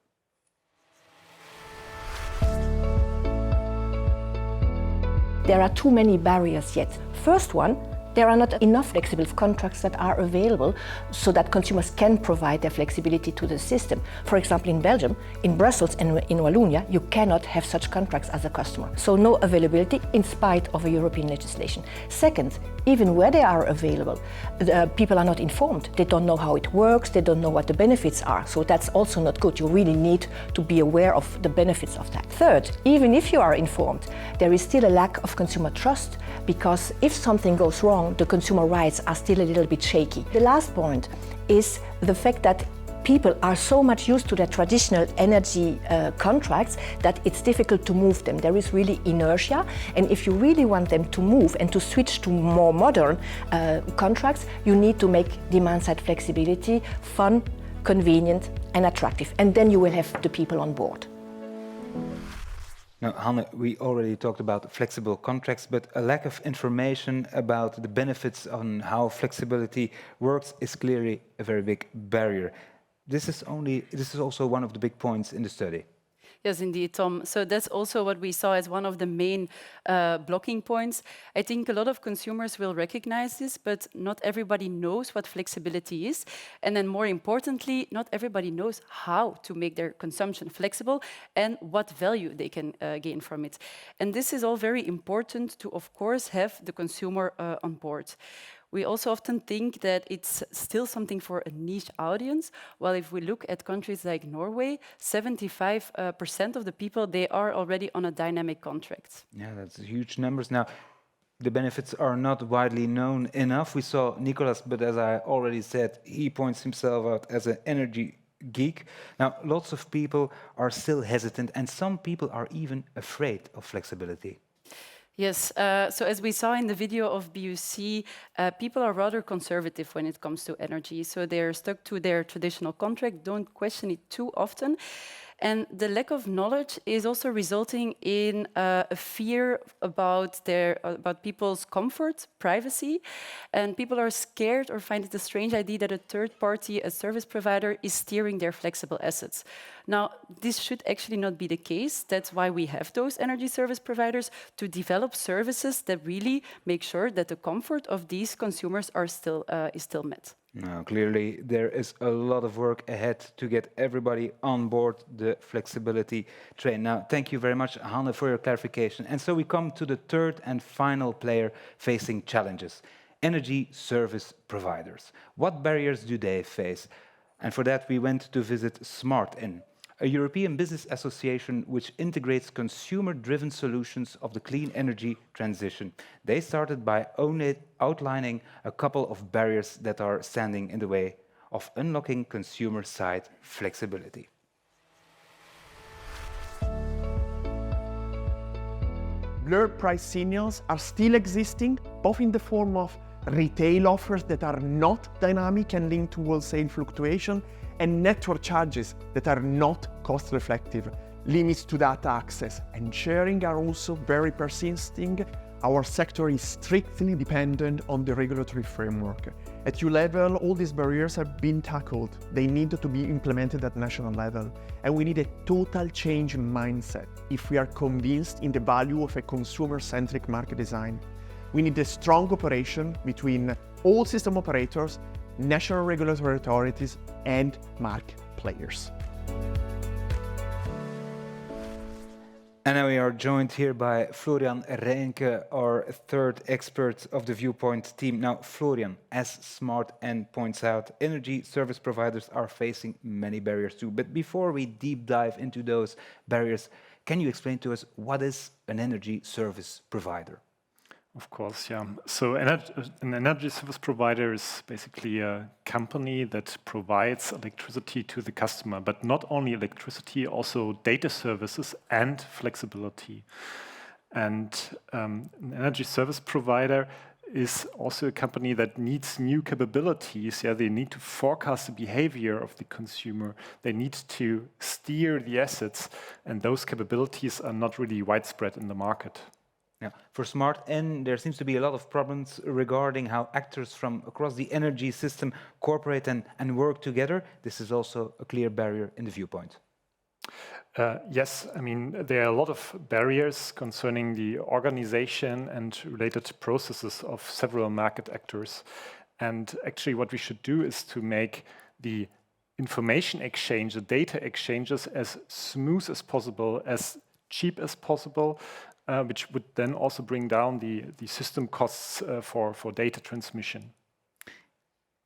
There are too many barriers yet. First one, there are not enough flexible contracts that are available so that consumers can provide their flexibility to the system. For example, in Belgium, in Brussels and in Wallonia, you cannot have such contracts as a customer. So no availability in spite of a European legislation. Second, even where they are available, people are not informed. They don't know how it works, they don't know what the benefits are. So that's also not good. You really need to be aware of the benefits of that. Third, even if you are informed, there is still a lack of consumer trust, because if something goes wrong, the consumer rights are still a little bit shaky. The last point is the fact that people are so much used to their traditional energy contracts that it's difficult to move them. There is really inertia, and if you really want them to move and to switch to more modern contracts, you need to make demand-side flexibility fun, convenient and attractive, and then you will have the people on board. Now, Hanne, we already talked about flexible contracts, but a lack of information about the benefits on how flexibility works is clearly a very big barrier. This is also one of the big points in the study. Yes, indeed, Tom. So that's also what we saw as one of the main blocking points. I think a lot of consumers will recognize this, but not everybody knows what flexibility is. And then more importantly, not everybody knows how to make their consumption flexible and what value they can gain from it. And this is all very important to, of course, have the consumer on board. We also often think that it's still something for a niche audience, while if we look at countries like Norway, 75% of the people, they are already on a dynamic contract. Yeah, that's huge numbers. Now, the benefits are not widely known enough. We saw Nicolas, but as I already said, he points himself out as an energy geek. Now, lots of people are still hesitant, and some people are even afraid of flexibility. Yes, so as we saw in the video of BUC, people are rather conservative when it comes to energy. So they're stuck to their traditional contract, don't question it too often. And the lack of knowledge is also resulting in a fear about people's comfort, privacy, and people are scared or find it a strange idea that a third party, a service provider, is steering their flexible assets. Now, this should actually not be the case. That's why we have those energy service providers, to develop services that really make sure that the comfort of these consumers is still met. Now, clearly, there is a lot of work ahead to get everybody on board the flexibility train. Now, thank you very much, Hanne, for your clarification. And so we come to the third and final player facing challenges: energy service providers. What barriers do they face? And for that, we went to visit SmartIn, a European business association which integrates consumer-driven solutions of the clean energy transition. They started by outlining a couple of barriers that are standing in the way of unlocking consumer-side flexibility. Blurred price signals are still existing, both in the form of retail offers that are not dynamic and linked to wholesale fluctuation, and network charges that are not cost-reflective. Limits to data access and sharing are also very persisting. Our sector is strictly dependent on the regulatory framework. At EU level, all these barriers have been tackled. They need to be implemented at national level. And we need a total change in mindset if we are convinced in the value of a consumer-centric market design. We need a strong cooperation between all system operators, national regulatory authorities, and market players. And now we are joined here by Florian Reinke, our third expert of the Viewpoint team. Now, Florian, as SmartIn points out, energy service providers are facing many barriers too. But before we deep dive into those barriers, can you explain to us what is an energy service provider? Of course, yeah. So an energy service provider is basically a company that provides electricity to the customer, but not only electricity, also data services and flexibility. And an energy service provider is also a company that needs new capabilities. Yeah, they need to forecast the behavior of the consumer. They need to steer the assets, and those capabilities are not really widespread in the market. Yeah. For Smart N, there seems to be a lot of problems regarding how actors from across the energy system cooperate and work together. This is also a clear barrier in the viewpoint. Yes, I mean, there are a lot of barriers concerning the organization and related processes of several market actors. And actually what we should do is to make the information exchange, the data exchanges as smooth as possible, as cheap as possible, which would then also bring down the system costs for data transmission.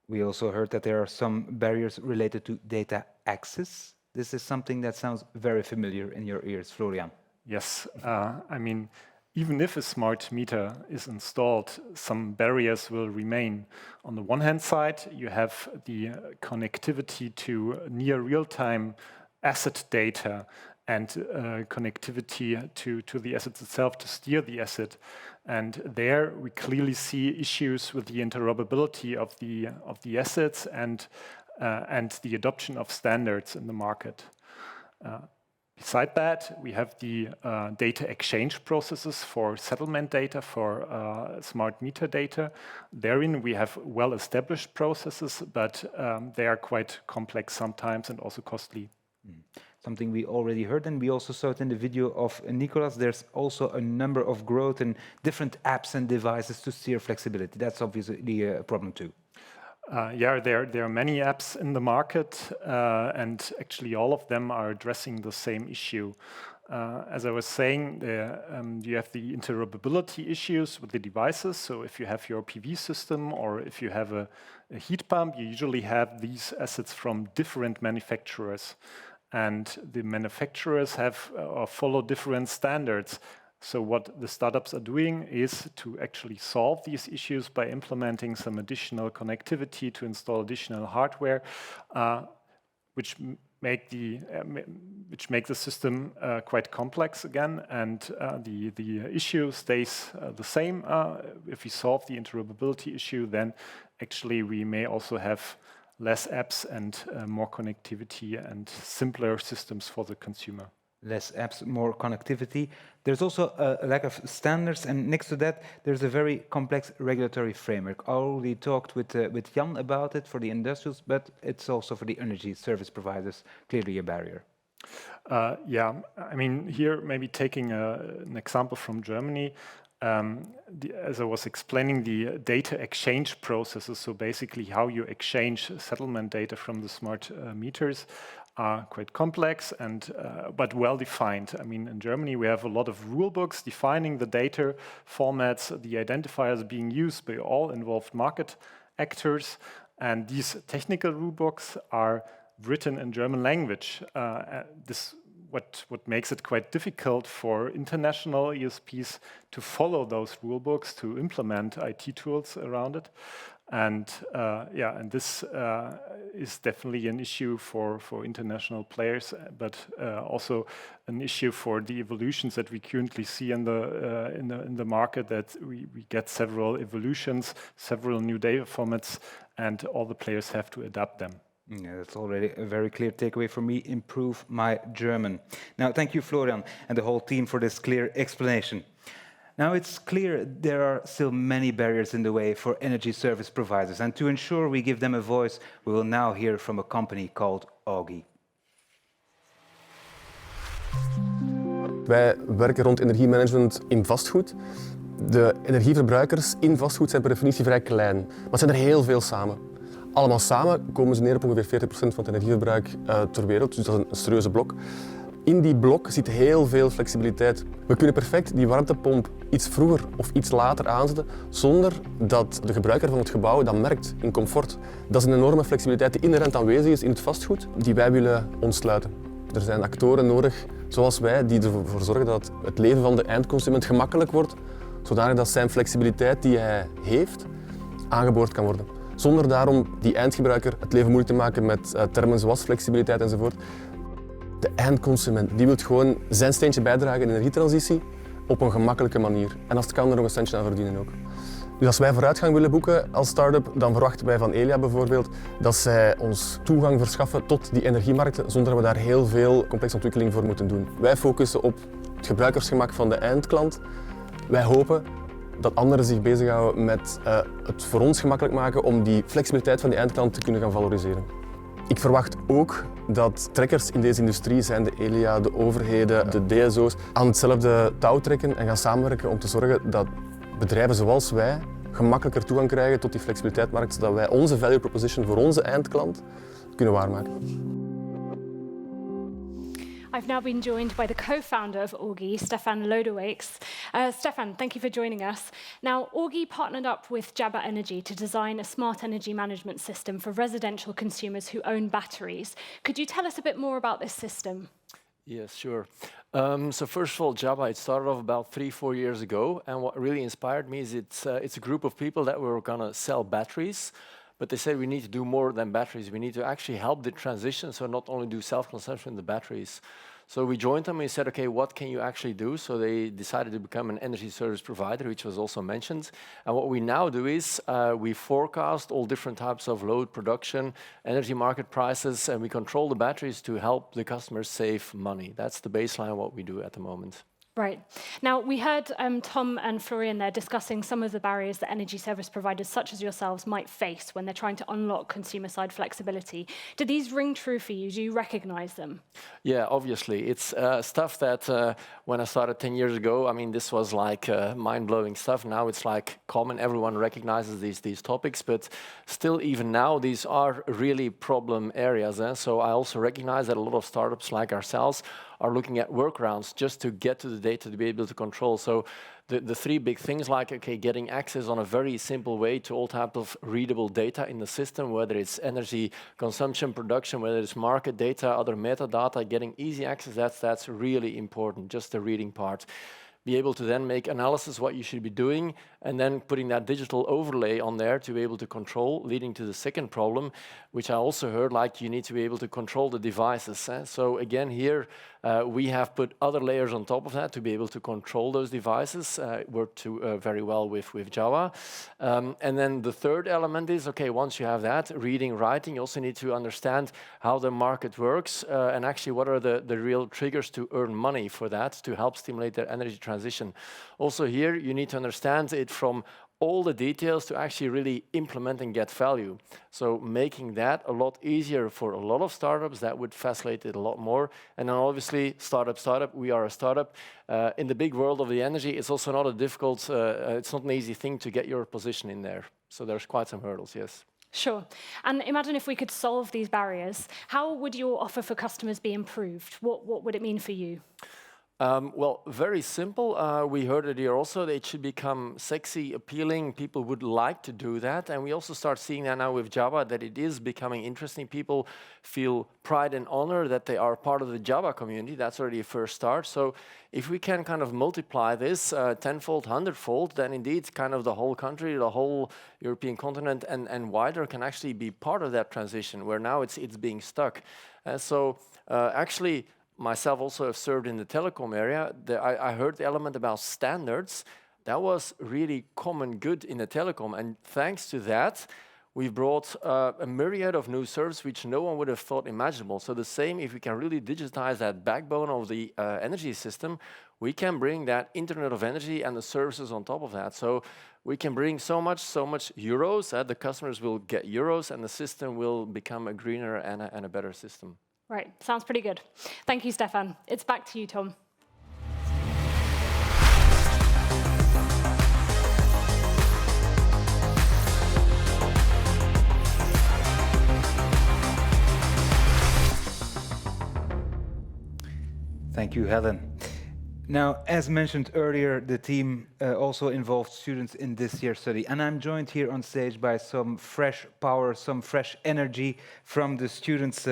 We also heard that there are some barriers related to data access. This is something that sounds very familiar in your ears, Florian. Yes, I mean, even if a smart meter is installed, some barriers will remain. On the one hand side, you have the connectivity to near real-time asset data and connectivity to the asset itself to steer the asset. And there we clearly see issues with the interoperability of the assets and the adoption of standards in the market. Beside that, we have the data exchange processes for settlement data, for smart meter data. Therein, we have well-established processes, but they are quite complex sometimes and also costly. Something we already heard, and we also saw it in the video of Nicolas. There's also a number of growth in different apps and devices to steer flexibility. That's obviously a problem too. Yeah, there are many apps in the market, and actually all of them are addressing the same issue. As I was saying, you have the interoperability issues with the devices. So if you have your PV system or if you have a heat pump, you usually have these assets from different manufacturers. And the manufacturers have or follow different standards. So what the startups are doing is to actually solve these issues by implementing some additional connectivity to install additional hardware, which make the system quite complex again. And the issue stays the same. If we solve the interoperability issue, then actually we may also have less apps and more connectivity and simpler systems for the consumer. Less apps, more connectivity. There's also a lack of standards, and next to that, there's a very complex regulatory framework. I already talked with Jan about it for the industrials, but it's also for the energy service providers clearly a barrier. Yeah, I mean, here maybe taking an example from Germany. As I was explaining, the data exchange processes, so basically how you exchange settlement data from the smart meters, are quite complex and but well defined. I mean, in Germany we have a lot of rule books defining the data formats, the identifiers being used by all involved market actors, and these technical rule books are written in German language. What makes it quite difficult for international ESPs to follow those rule books, to implement IT tools around it. And yeah, and this is definitely an issue for international players, but also an issue for the evolutions that we currently see in the market. That we get several evolutions, several new data formats, and all the players have to adapt them. Yeah, that's already a very clear takeaway for me. Improve my German. Now, thank you, Florian, and the whole team for this clear explanation. Now, it's clear there are still many barriers in the way for energy service providers. And to ensure we give them a voice, we will now hear from a company called Augie. Wij werken rond energiemanagement in vastgoed. De energieverbruikers in vastgoed zijn per definitie vrij klein, maar het zijn er heel veel samen. Allemaal samen komen ze neer op ongeveer 40% van het energieverbruik ter wereld, dus dat is een serieuze blok. In die blok zit heel veel flexibiliteit. We kunnen perfect die warmtepomp iets vroeger of iets later aanzetten, zonder dat de gebruiker van het gebouw dat merkt in comfort. Dat is een enorme flexibiliteit die inherent aanwezig is in het vastgoed, die wij willen ontsluiten. Er zijn actoren nodig, zoals wij, die ervoor zorgen dat het leven van de eindconsument gemakkelijk wordt, zodanig dat zijn flexibiliteit die hij heeft, aangeboord kan worden. Zonder daarom die eindgebruiker het leven moeilijk te maken met termen zoals flexibiliteit enzovoort. De eindconsument die wil gewoon zijn steentje bijdragen in de energietransitie op een gemakkelijke manier. En als het kan, er nog een centje aan verdienen ook. Dus als wij vooruitgang willen boeken als start-up, dan verwachten wij van Elia bijvoorbeeld dat zij ons toegang verschaffen tot die energiemarkten, zonder dat we daar heel veel complexe ontwikkeling voor moeten doen. Wij focussen op het gebruikersgemak van de eindklant. Wij hopen dat anderen zich bezighouden met het voor ons gemakkelijk maken om die flexibiliteit van die eindklant te kunnen gaan valoriseren. Ik verwacht ook dat trekkers in deze industrie, zijn de Elia, de overheden, de DSO's, aan hetzelfde touw trekken en gaan samenwerken om te zorgen dat bedrijven zoals wij gemakkelijker toegang krijgen tot die flexibiliteitsmarkt, zodat wij onze value proposition voor onze eindklant kunnen waarmaken. I've now been joined by the co-founder of Orgi, Stefan Lodewijk. Stefan, thank you for joining us. Now, Orgi partnered up with Jabba Energy to design a smart energy management system for residential consumers who own batteries. Could you tell us a bit more about this system? Yes, sure. So first of all, Jabba, it started off about 3-4 years ago, and what really inspired me is it's a group of people that were going to sell batteries, but they said we need to do more than batteries. We need to actually help the transition, so not only do self-consumption in the batteries. So we joined them and we said, okay, what can you actually do? So they decided to become an energy service provider, which was also mentioned. And what we now do is we forecast all different types of load production, energy market prices, and we control the batteries to help the customers save money. That's the baseline of what we do at the moment. Right. Now, we heard Tom and Florian there discussing some of the barriers that energy service providers such as yourselves might face when they're trying to unlock consumer-side flexibility. Do these ring true for you? Do you recognize them? Yeah, obviously. It's stuff that when I started 10 years ago, I mean, this was like mind-blowing stuff. Now it's like common. Everyone recognizes these topics, but still, even now, these are really problem areas. So I also recognize that a lot of startups like ourselves are looking at workarounds just to get to the data to be able to control. So the three big things like, okay, getting access on a very simple way to all types of readable data in the system, whether it's energy consumption, production, whether it's market data, other metadata, getting easy access, that's really important, just the reading part. Be able to then make analysis what you should be doing, and then putting that digital overlay on there to be able to control, leading to the second problem, which I also heard, like you need to be able to control the devices. So again, here we have put other layers on top of that to be able to control those devices, worked very well with Java. And then the third element is, okay, once you have that, reading, writing, you also need to understand how the market works, and actually what are the real triggers to earn money for that, to help stimulate their energy transition. Also here, you need to understand it from all the details to actually really implement and get value. So making that a lot easier for a lot of startups, that would facilitate it a lot more. And then obviously, startup, we are a startup. In the big world of the energy, it's also not a difficult, it's not an easy thing to get your position in there. So there's quite some hurdles, yes. Sure. And imagine if we could solve these barriers, how would your offer for customers be improved? What would it mean for you? Well, very simple. We heard it here also. It should become sexy, appealing. People would like to do that. And we also start seeing that now with Java, that it is becoming interesting. People feel pride and honor that they are part of the Java community. That's already a first start. So if we can kind of multiply this tenfold, 100-fold, then indeed kind of the whole country, the whole European continent and wider can actually be part of that transition, where now it's being stuck. So actually, myself also have served in the telecom area. I heard the element about standards. That was really common good in the telecom. And thanks to that, we've brought a myriad of new services which no one would have thought imaginable. So the same, if we can really digitize that backbone of the energy system, we can bring that Internet of Energy and the services on top of that. So we can bring so much euros that the customers will get euros and the system will become a greener and a better system. Right, sounds pretty good. Thank you, Stefan. It's back to you, Tom. Thank you, Helen. Now, as mentioned earlier, the team also involved students in this year's study, and I'm joined here on stage by some fresh power, some fresh energy from the students.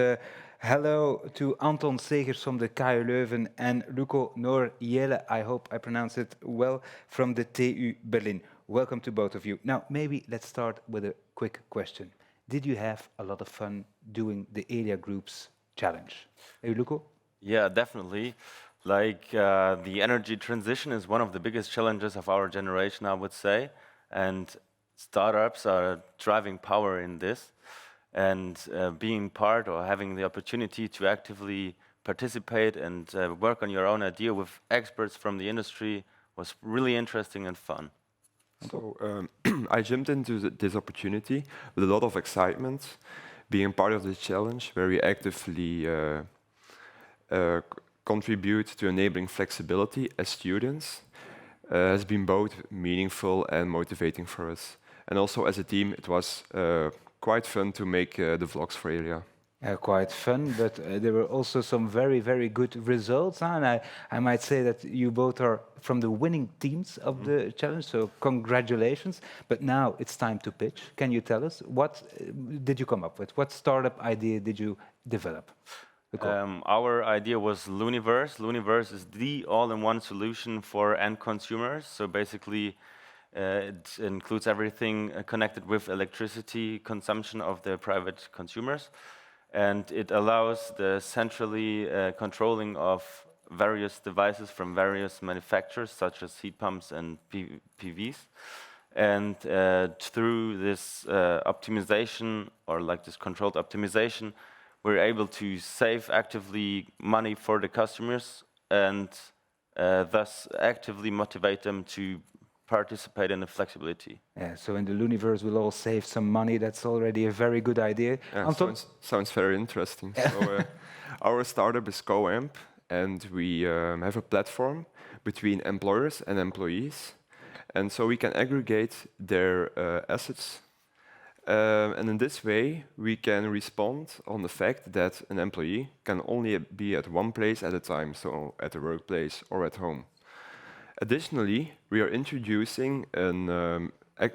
Hello to Anton Segers from the KU Leuven and Luco Noor-Jelle, I hope I pronounce it well, from the TU Berlin. Welcome to both of you. Now, maybe let's start with a quick question. Did you have a lot of fun doing the Elia Group's challenge? Hey, Luco? Yeah, definitely. The energy transition is one of the biggest challenges of our generation, I would say, and startups are driving power in this. And being part or having the opportunity to actively participate and work on your own idea with experts from the industry was really interesting and fun. So I jumped into this opportunity with a lot of excitement, being part of the challenge where we actively contribute to enabling flexibility as students has been both meaningful and motivating for us. And also as a team, it was quite fun to make the vlogs for Elia. Quite fun, but there were also some very, very good results. And I might say that you both are from the winning teams of the challenge, so congratulations. But now it's time to pitch. Can you tell us, what did you come up with? What startup idea did you develop? Our idea was Luniverse. Luniverse is the all-in-one solution for end consumers. So basically, it includes everything connected with electricity consumption of the private consumers. And it allows the centrally controlling of various devices from various manufacturers, such as heat pumps and PVs. And through this optimization, or like this controlled optimization, we're able to save actively money for the customers and thus actively motivate them to participate in the flexibility. Yeah, so in the Luniverse we'll all save some money. That's already a very good idea. Yeah, sounds very interesting. So our startup is CoAmp, and we have a platform between employers and employees. And so we can aggregate their assets. And in this way, we can respond on the fact that an employee can only be at one place at a time, so at the workplace or at home. Additionally, we are introducing an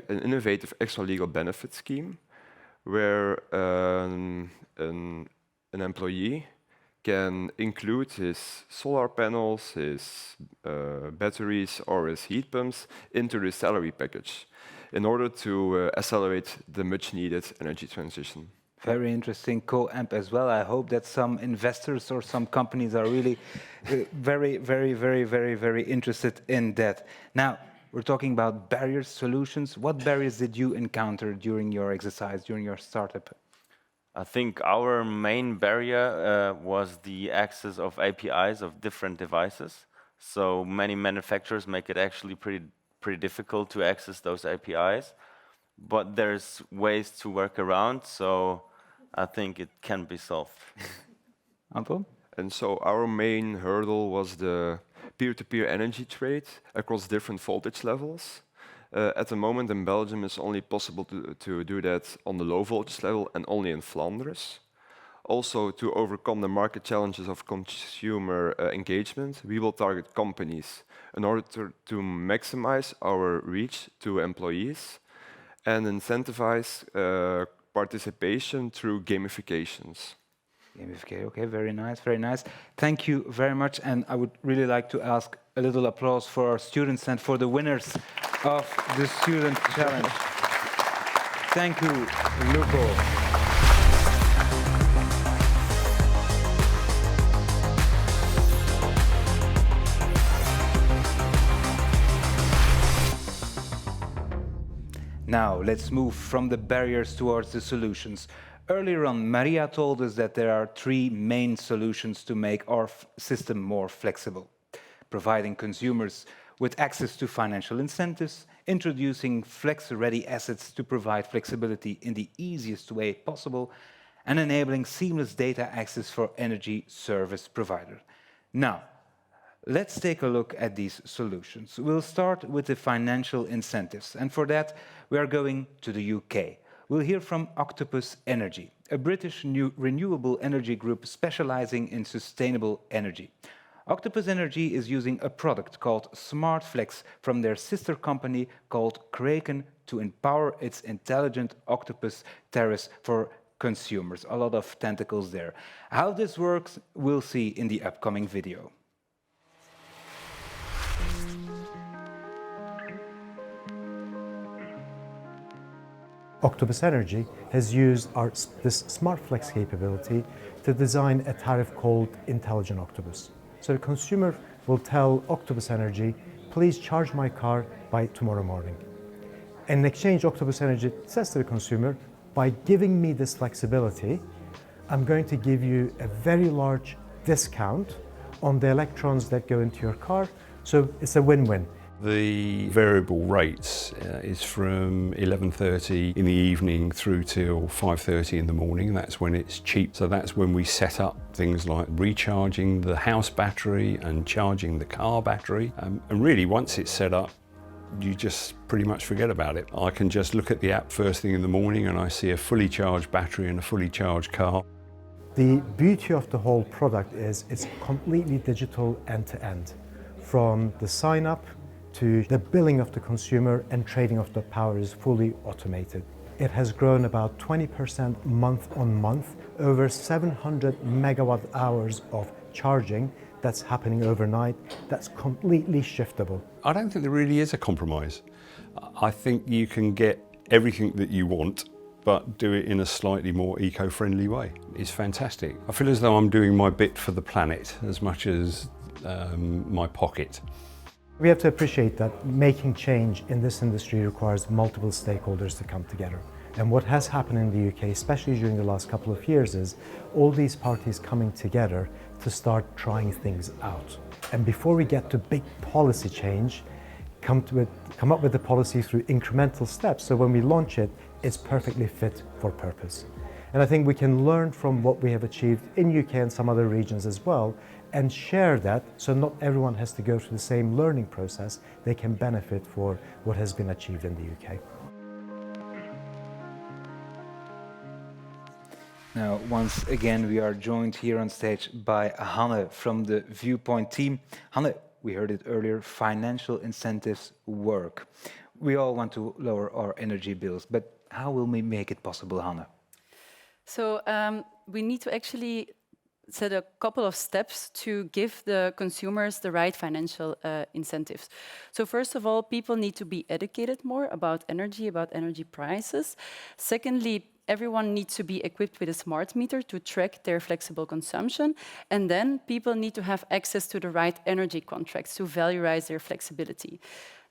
innovative extra legal benefit scheme where an employee can include his solar panels, his batteries, or his heat pumps into the salary package in order to accelerate the much-needed energy transition. Very interesting, CoAmp as well. I hope that some investors or some companies are really very interested in that. Now, we're talking about barriers, solutions. What barriers did you encounter during your exercise, during your startup? I think our main barrier was the access of APIs of different devices. So many manufacturers make it actually pretty difficult to access those APIs. But there's ways to work around, so I think it can be solved. Anton? And so our main hurdle was the peer-to-peer energy trade across different voltage levels. At the moment in Belgium, it's only possible to do that on the low voltage level and only in Flanders. Also, to overcome the market challenges of consumer engagement, we will target companies in order to maximize our reach to employees and incentivize participation through gamifications. Gamification, okay, very nice, very nice. Thank you very much, and I would really like to ask a little applause for our students and for the winners of the Student Challenge. Thank you, Luco. Now, let's move from the barriers towards the solutions. Earlier on, Maria told us that there are three main solutions to make our system more flexible. Providing consumers with access to financial incentives, introducing flex-ready assets to provide flexibility in the easiest way possible, and enabling seamless data access for energy service providers. Now, let's take a look at these solutions. We'll start with the financial incentives, and for that, we are going to the UK. We'll hear from Octopus Energy, a British renewable energy group specializing in sustainable energy. Octopus Energy is using a product called SmartFlex from their sister company called Kraken to empower its intelligent octopus terrace for consumers. A lot of tentacles there. How this works, we'll see in the upcoming video. Octopus Energy has used this SmartFlex capability to design a tariff called Intelligent Octopus. So the consumer will tell Octopus Energy, please charge my car by tomorrow morning. In exchange, Octopus Energy says to the consumer, by giving me this flexibility, I'm going to give you a very large discount on the electrons that go into your car. So it's a win-win. The variable rates is from 11:30 in the evening through till 5:30 in the morning. That's when it's cheap. So that's when we set up things like recharging the house battery and charging the car battery. And really, once it's set up, you just pretty much forget about it. I can just look at the app first thing in the morning and I see a fully charged battery and a fully charged car. The beauty of the whole product is it's completely digital end-to-end. From the sign-up to the billing of the consumer and trading of the power is fully automated. It has grown about 20% month on month, over 700 megawatt hours of charging that's happening overnight, that's completely shiftable. I don't think there really is a compromise. I think you can get everything that you want, but do it in a slightly more eco-friendly way. It's fantastic. I feel as though I'm doing my bit for the planet as much as my pocket. We have to appreciate that making change in this industry requires multiple stakeholders to come together. And what has happened in the UK, especially during the last couple of years, is all these parties coming together to start trying things out. And before we get to big policy change, come up with the policy through incremental steps. So when we launch it, it's perfectly fit for purpose. And I think we can learn from what we have achieved in UK and some other regions as well, and share that so not everyone has to go through the same learning process. They can benefit for what has been achieved in the UK. Now, once again, we are joined here on stage by Hanne from the Viewpoint team. Hanne, we heard it earlier, financial incentives work. We all want to lower our energy bills, but how will we make it possible, Hanne? So we need to actually set a couple of steps to give the consumers the right financial incentives. So first of all, people need to be educated more about energy prices. Secondly, everyone needs to be equipped with a smart meter to track their flexible consumption. And then people need to have access to the right energy contracts to valorize their flexibility.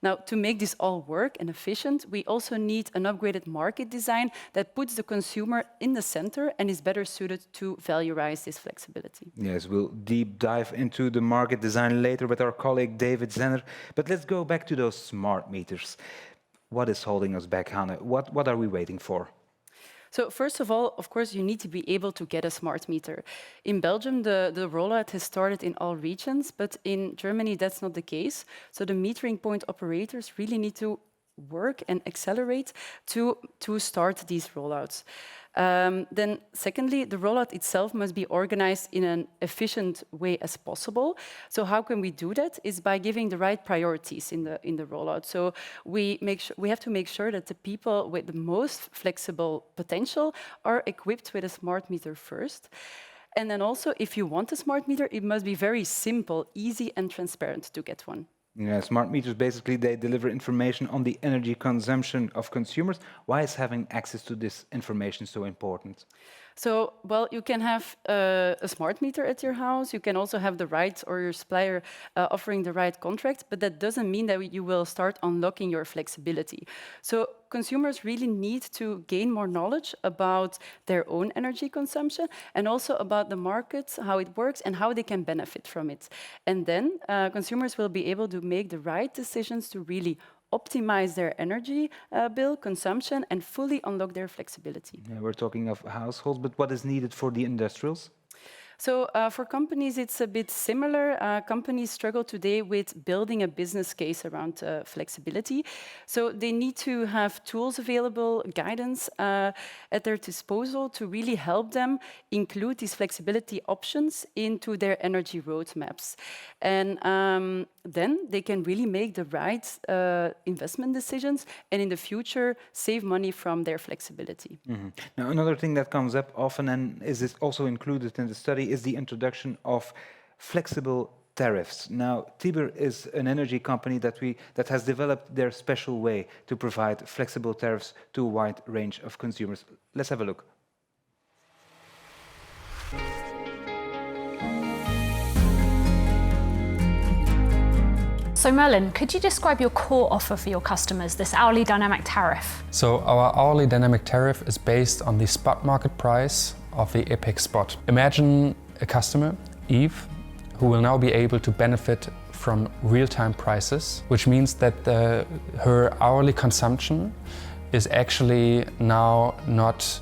Now, to make this all work and efficient, we also need an upgraded market design that puts the consumer in the center and is better suited to valorize this flexibility. Yes, we'll deep dive into the market design later with our colleague David Zenner. But let's go back to those smart meters. What is holding us back, Hanne? What are we waiting for? So first of all, of course, you need to be able to get a smart meter. In Belgium, the rollout has started in all regions, but in Germany, that's not the case. So the metering point operators really need to work and accelerate to start these rollouts. Then secondly, the rollout itself must be organized in an efficient way as possible. So how can we do that? Is by giving the right priorities in the rollout. So we have to make sure that the people with the most flexible potential are equipped with a smart meter first. And then also, if you want a smart meter, it must be very simple, easy and transparent to get one. Yeah, smart meters, basically, they deliver information on the energy consumption of consumers. Why is having access to this information so important? So, well, you can have a smart meter at your house. You can also have the right or your supplier offering the right contract, but that doesn't mean that you will start unlocking your flexibility. So consumers really need to gain more knowledge about their own energy consumption and also about the market, how it works and how they can benefit from it. And then consumers will be able to make the right decisions to really optimize their energy bill consumption and fully unlock their flexibility. Yeah, we're talking of households, but what is needed for the industrials? So for companies, it's a bit similar. Companies struggle today with building a business case around flexibility. So they need to have tools available, guidance at their disposal to really help them include these flexibility options into their energy roadmaps. And then they can really make the right investment decisions and in the future save money from their flexibility. Mm-hmm. Now, another thing that comes up often and is also included in the study is the introduction of flexible tariffs. Now, Tiber is an energy company that has developed their special way to provide flexible tariffs to a wide range of consumers. Let's have a look. So Merlin, could you describe your core offer for your customers, this hourly dynamic tariff? So our hourly dynamic tariff is based on the spot market price of the EPEC spot. Imagine a customer, Eve, who will now be able to benefit from real-time prices, which means that her hourly consumption is actually now not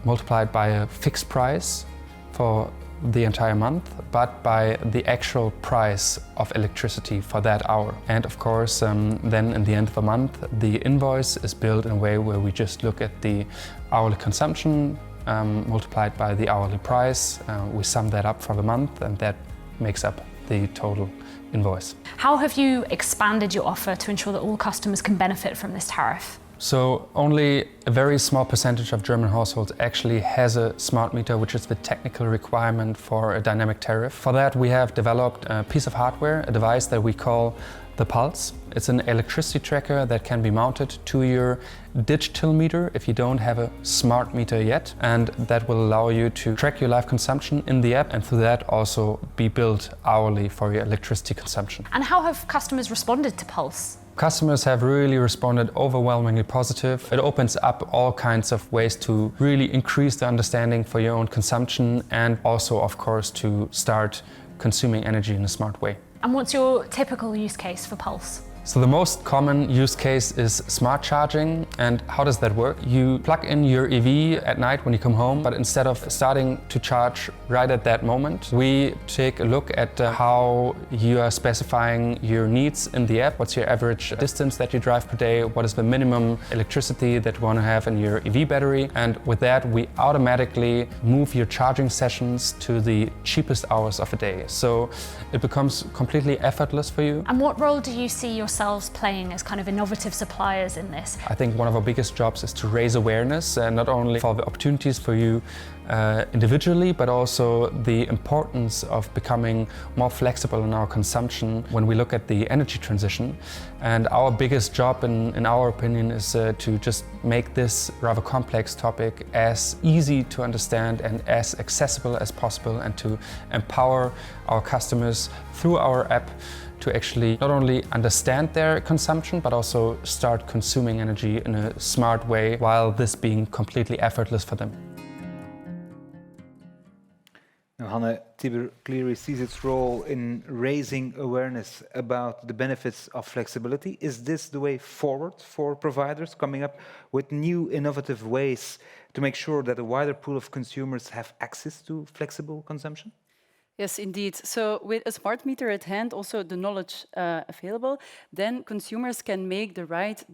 multiplied by a fixed price for the entire month, but by the actual price of electricity for that hour. And of course, then in the end of the month, the invoice is built in a way where we just look at the hourly consumption multiplied by the hourly price. We sum that up for the month, and that makes up the total invoice. How have you expanded your offer to ensure that all customers can benefit from this tariff? So only a very small percentage of German households actually has a smart meter, which is the technical requirement for a dynamic tariff. For that, we have developed a piece of hardware, a device that we call the Pulse. It's an electricity tracker that can be mounted to your digital meter if you don't have a smart meter yet, and that will allow you to track your live consumption in the app, and through that also be billed hourly for your electricity consumption. And how have customers responded to Pulse? Customers have really responded overwhelmingly positive. It opens up all kinds of ways to really increase the understanding for your own consumption, and also, of course, to start consuming energy in a smart way. And what's your typical use case for Pulse? So the most common use case is smart charging. And how does that work? You plug in your EV at night when you come home, but instead of starting to charge right at that moment, we take a look at how you are specifying your needs in the app. What's your average distance that you drive per day? What is the minimum electricity that you want to have in your EV battery? And with that, we automatically move your charging sessions to the cheapest hours of a day. So it becomes completely effortless for you. And what role do you see yourselves playing as kind of innovative suppliers in this? I think one of our biggest jobs is to raise awareness, not only for the opportunities for you individually, but also the importance of becoming more flexible in our consumption when we look at the energy transition. And our biggest job, in our opinion, is to just make this rather complex topic as easy to understand and as accessible as possible, and to empower our customers through our app to actually not only understand their consumption, but also start consuming energy in a smart way, while this being completely effortless for them. Now, Hanne, Tibber clearly sees its role in raising awareness about the benefits of flexibility. Is this the way forward for providers, coming up with new innovative ways to make sure that a wider pool of consumers have access to flexible consumption? Yes, indeed. So with a smart meter at hand, also the knowledge available, then consumers can make the right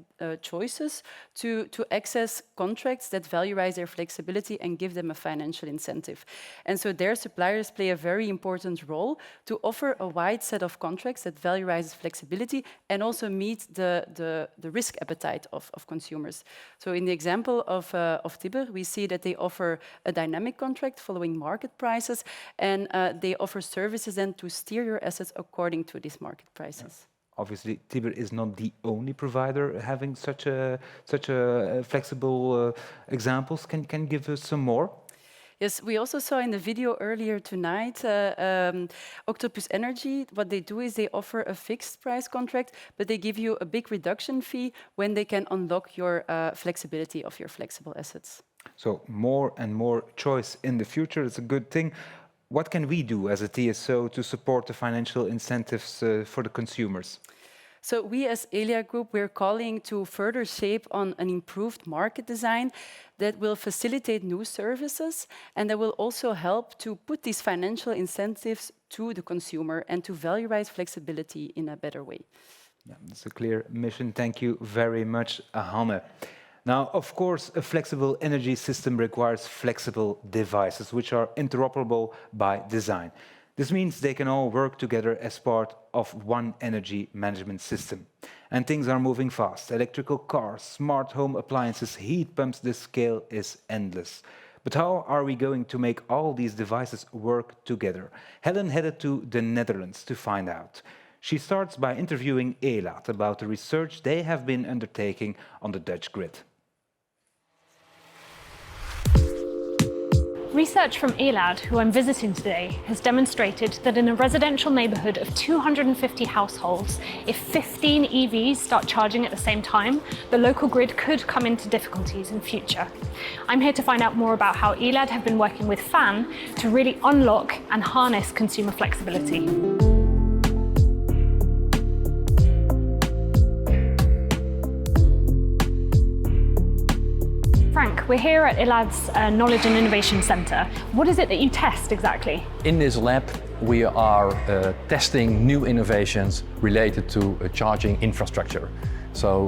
choices to access contracts that valorize their flexibility and give them a financial incentive. And so their suppliers play a very important role to offer a wide set of contracts that valorize flexibility and also meet the risk appetite of consumers. So in the example of Tibber, we see that they offer a dynamic contract following market prices, and they offer services then to steer your assets according to these market prices. Obviously, Tibber is not the only provider having such a flexible examples. Can you give us some more? Yes, we also saw in the video earlier tonight, Octopus Energy, what they do is they offer a fixed price contract, but they give you a big reduction fee when they can unlock your flexibility of your flexible assets. So more and more choice in the future is a good thing. What can we do as a TSO to support the financial incentives for the consumers? So we as Elia Group, we're calling to further shape on an improved market design that will facilitate new services, and that will also help to put these financial incentives to the consumer and to valorize flexibility in a better way. Yeah, that's a clear mission. Thank you very much, Hanne. Now, of course, a flexible energy system requires flexible devices, which are interoperable by design. This means they can all work together as part of one energy management system. And things are moving fast. Electrical cars, smart home appliances, heat pumps, the scale is endless. But how are we going to make all these devices work together? Helen headed to the Netherlands to find out. She starts by interviewing Elat about the research they have been undertaking on the Dutch grid. Research from Elad, who I'm visiting today, has demonstrated that in a residential neighborhood of 250 households, if 15 EVs start charging at the same time, the local grid could come into difficulties in future. I'm here to find out more about how Elad have been working with FAN to really unlock and harness consumer flexibility. Frank, we're here at Elad's Knowledge and Innovation Centre. What is it that you test exactly? In this lab, we are testing new innovations related to charging infrastructure. So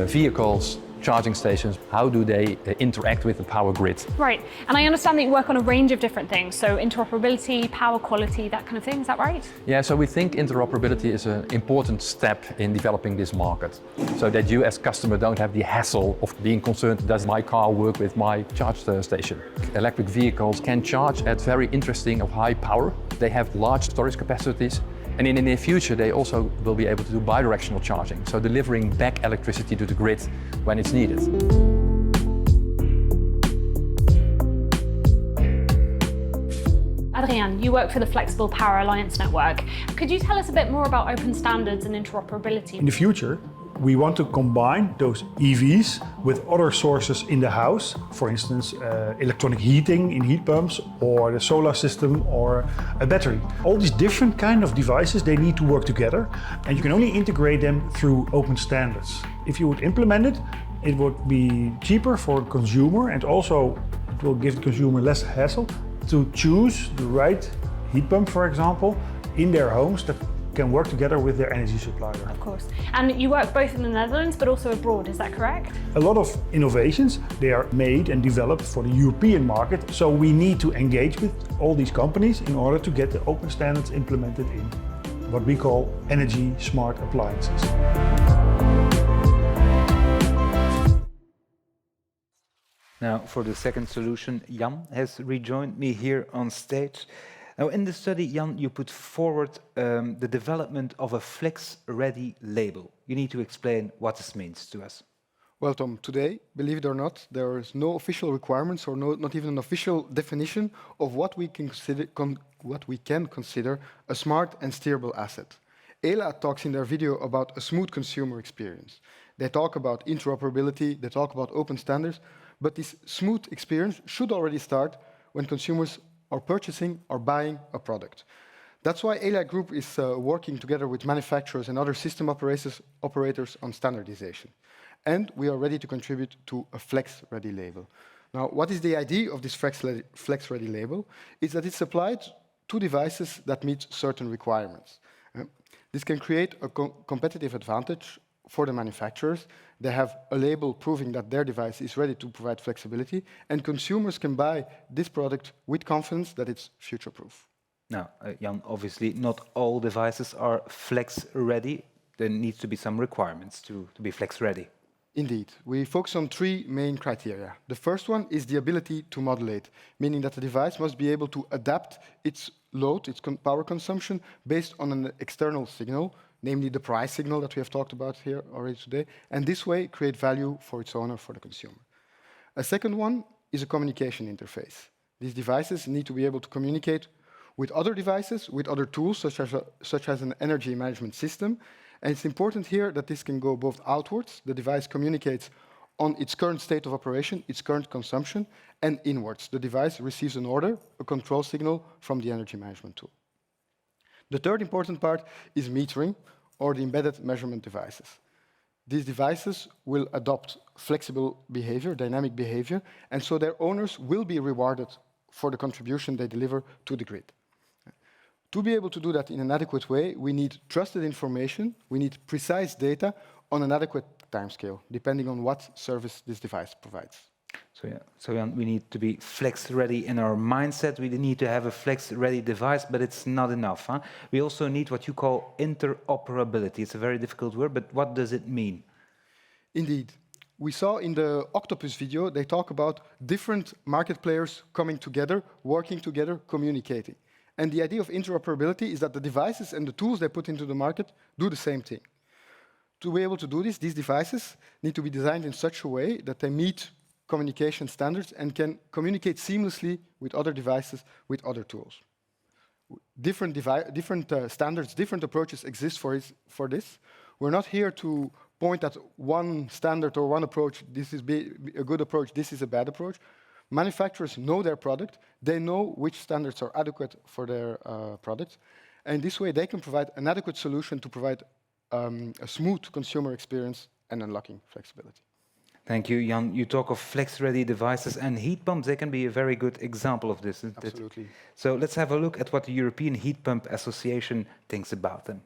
vehicles, charging stations, how do they interact with the power grid? Right, and I understand that you work on a range of different things, so interoperability, power quality, that kind of thing, is that right? Yeah, so we think interoperability is an important step in developing this market, so that you as customer don't have the hassle of being concerned, does my car work with my charge station? Electric vehicles can charge at very interesting of high power. They have large storage capacities. And in the near future, they also will be able to do bidirectional charging, so delivering back electricity to the grid when it's needed. Adrian, you work for the Flexible Power Alliance Network. Could you tell us a bit more about open standards and interoperability? In the future, we want to combine those EVs with other sources in the house, for instance, electronic heating in heat pumps, or the solar system, or a battery. All these different kind of devices, they need to work together, and you can only integrate them through open standards. If you would implement it, it would be cheaper for the consumer, and also it will give the consumer less hassle to choose the right heat pump, for example, in their homes that can work together with their energy supplier. Of course. And you work both in the Netherlands but also abroad, is that correct? A lot of innovations, they are made and developed for the European market, so we need to engage with all these companies in order to get the open standards implemented in what we call energy smart appliances. Now, for the second solution, Jan has rejoined me here on stage. Now, in the study, Jan, you put forward the development of a flex-ready label. You need to explain what this means to us. Well, Tom, today, believe it or not, there is no official requirements or not even an official definition of what we can consider a smart and steerable asset. Elia talks in their video about a smooth consumer experience. They talk about interoperability, they talk about open standards, but this smooth experience should already start when consumers are purchasing or buying a product. That's why Elia Group is working together with manufacturers and other system operators on standardization. And we are ready to contribute to a flex-ready label. Now, what is the idea of this flex-ready label? Is that it's applied to devices that meet certain requirements. This can create a competitive advantage for the manufacturers. They have a label proving that their device is ready to provide flexibility, and consumers can buy this product with confidence that it's future-proof. Now, Jan, obviously not all devices are flex-ready. There needs to be some requirements to be flex-ready. Indeed. We focus on three main criteria. The first one is the ability to modulate, meaning that the device must be able to adapt its load, its power consumption, based on an external signal, namely the price signal that we have talked about here already today, and this way create value for its owner, for the consumer. A second one is a communication interface. These devices need to be able to communicate with other devices, with other tools, such as an energy management system, and it's important here that this can go both outwards, the device communicates on its current state of operation, its current consumption, and inwards. The device receives an order, a control signal from the energy management tool. The third important part is metering, or the embedded measurement devices. These devices will adopt flexible behavior, dynamic behavior, and so their owners will be rewarded for the contribution they deliver to the grid. To be able to do that in an adequate way, we need trusted information, we need precise data on an adequate timescale, depending on what service this device provides. So Jan, we need to be flex-ready in our mindset. We need to have a flex-ready device, but it's not enough. Huh? We also need what you call interoperability. It's a very difficult word, but what does it mean? Indeed. We saw in the Octopus video, they talk about different market players coming together, working together, communicating. And the idea of interoperability is that the devices and the tools they put into the market do the same thing. To be able to do this, these devices need to be designed in such a way that they meet communication standards and can communicate seamlessly with other devices, with other tools. Different standards, different approaches exist for this. We're not here to point at one standard or one approach. This is a good approach, this is a bad approach. Manufacturers know their product. They know which standards are adequate for their products. And this way, they can provide an adequate solution to provide a smooth consumer experience and unlocking flexibility. Thank you, Jan. You talk of flex-ready devices, and heat pumps, they can be a very good example of this, isn't it? Absolutely. So let's have a look at what the European Heat Pump Association thinks about them.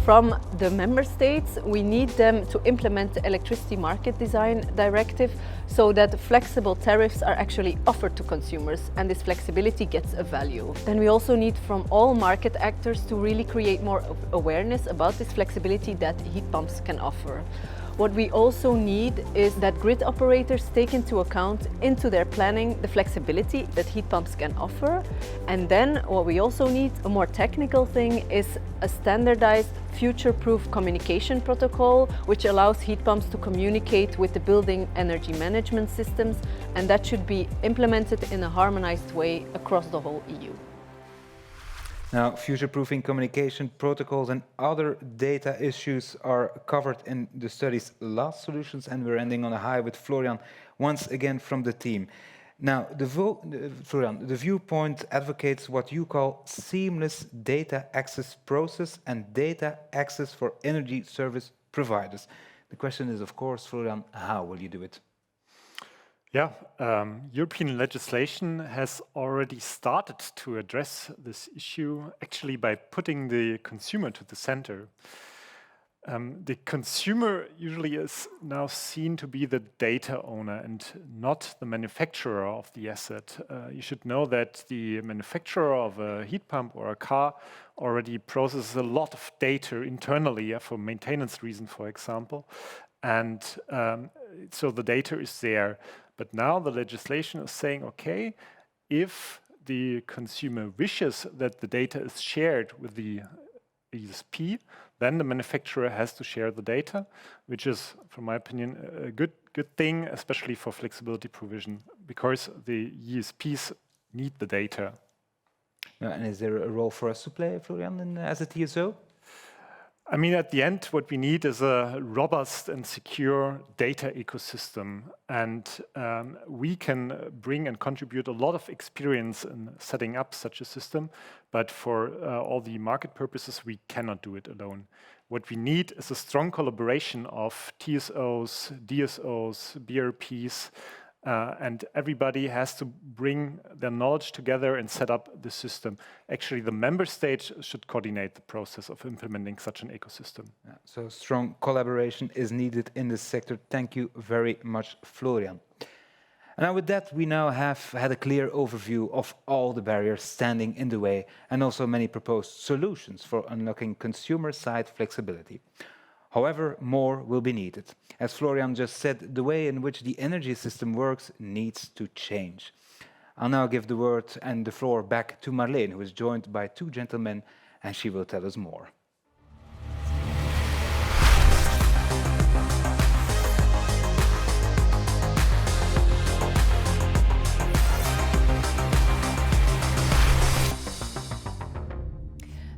From the member states, we need them to implement the Electricity Market Design Directive so that flexible tariffs are actually offered to consumers and this flexibility gets a value. Then we also need from all market actors to really create more awareness about this flexibility that heat pumps can offer. What we also need is that grid operators take into account into their planning the flexibility that heat pumps can offer. And then what we also need, a more technical thing, is a standardized future-proof communication protocol which allows heat pumps to communicate with the building energy management systems, and that should be implemented in a harmonized way across the whole EU. Now, future-proofing communication protocols and other data issues are covered in the study's last solutions, and we're ending on a high with Florian once again from the team. Now, Florian, the viewpoint advocates what you call seamless data access process and data access for energy service providers. The question is, of course, Florian, how will you do it? Yeah, European legislation has already started to address this issue, actually by putting the consumer to the center. The consumer usually is now seen to be the data owner and not the manufacturer of the asset. You should know that the manufacturer of a heat pump or a car already processes a lot of data internally for maintenance reasons, for example. And so the data is there. But now the legislation is saying, okay, if the consumer wishes that the data is shared with the ESP, then the manufacturer has to share the data, which is, from my opinion, a good thing, especially for flexibility provision, because the ESPs need the data. And is there a role for us to play, Florian, as a TSO? I mean, at the end, what we need is a robust and secure data ecosystem. And we can bring and contribute a lot of experience in setting up such a system. But for all the market purposes, we cannot do it alone. What we need is a strong collaboration of TSOs, DSOs, BRPs, and everybody has to bring their knowledge together and set up the system. Actually, the member states should coordinate the process of implementing such an ecosystem. Yeah, so strong collaboration is needed in this sector. Thank you very much, Florian. And now with that, we now have had a clear overview of all the barriers standing in the way and also many proposed solutions for unlocking consumer-side flexibility. However, more will be needed. As Florian just said, the way in which the energy system works needs to change. I'll now give the word and the floor back to Marleen, who is joined by two gentlemen, and she will tell us more.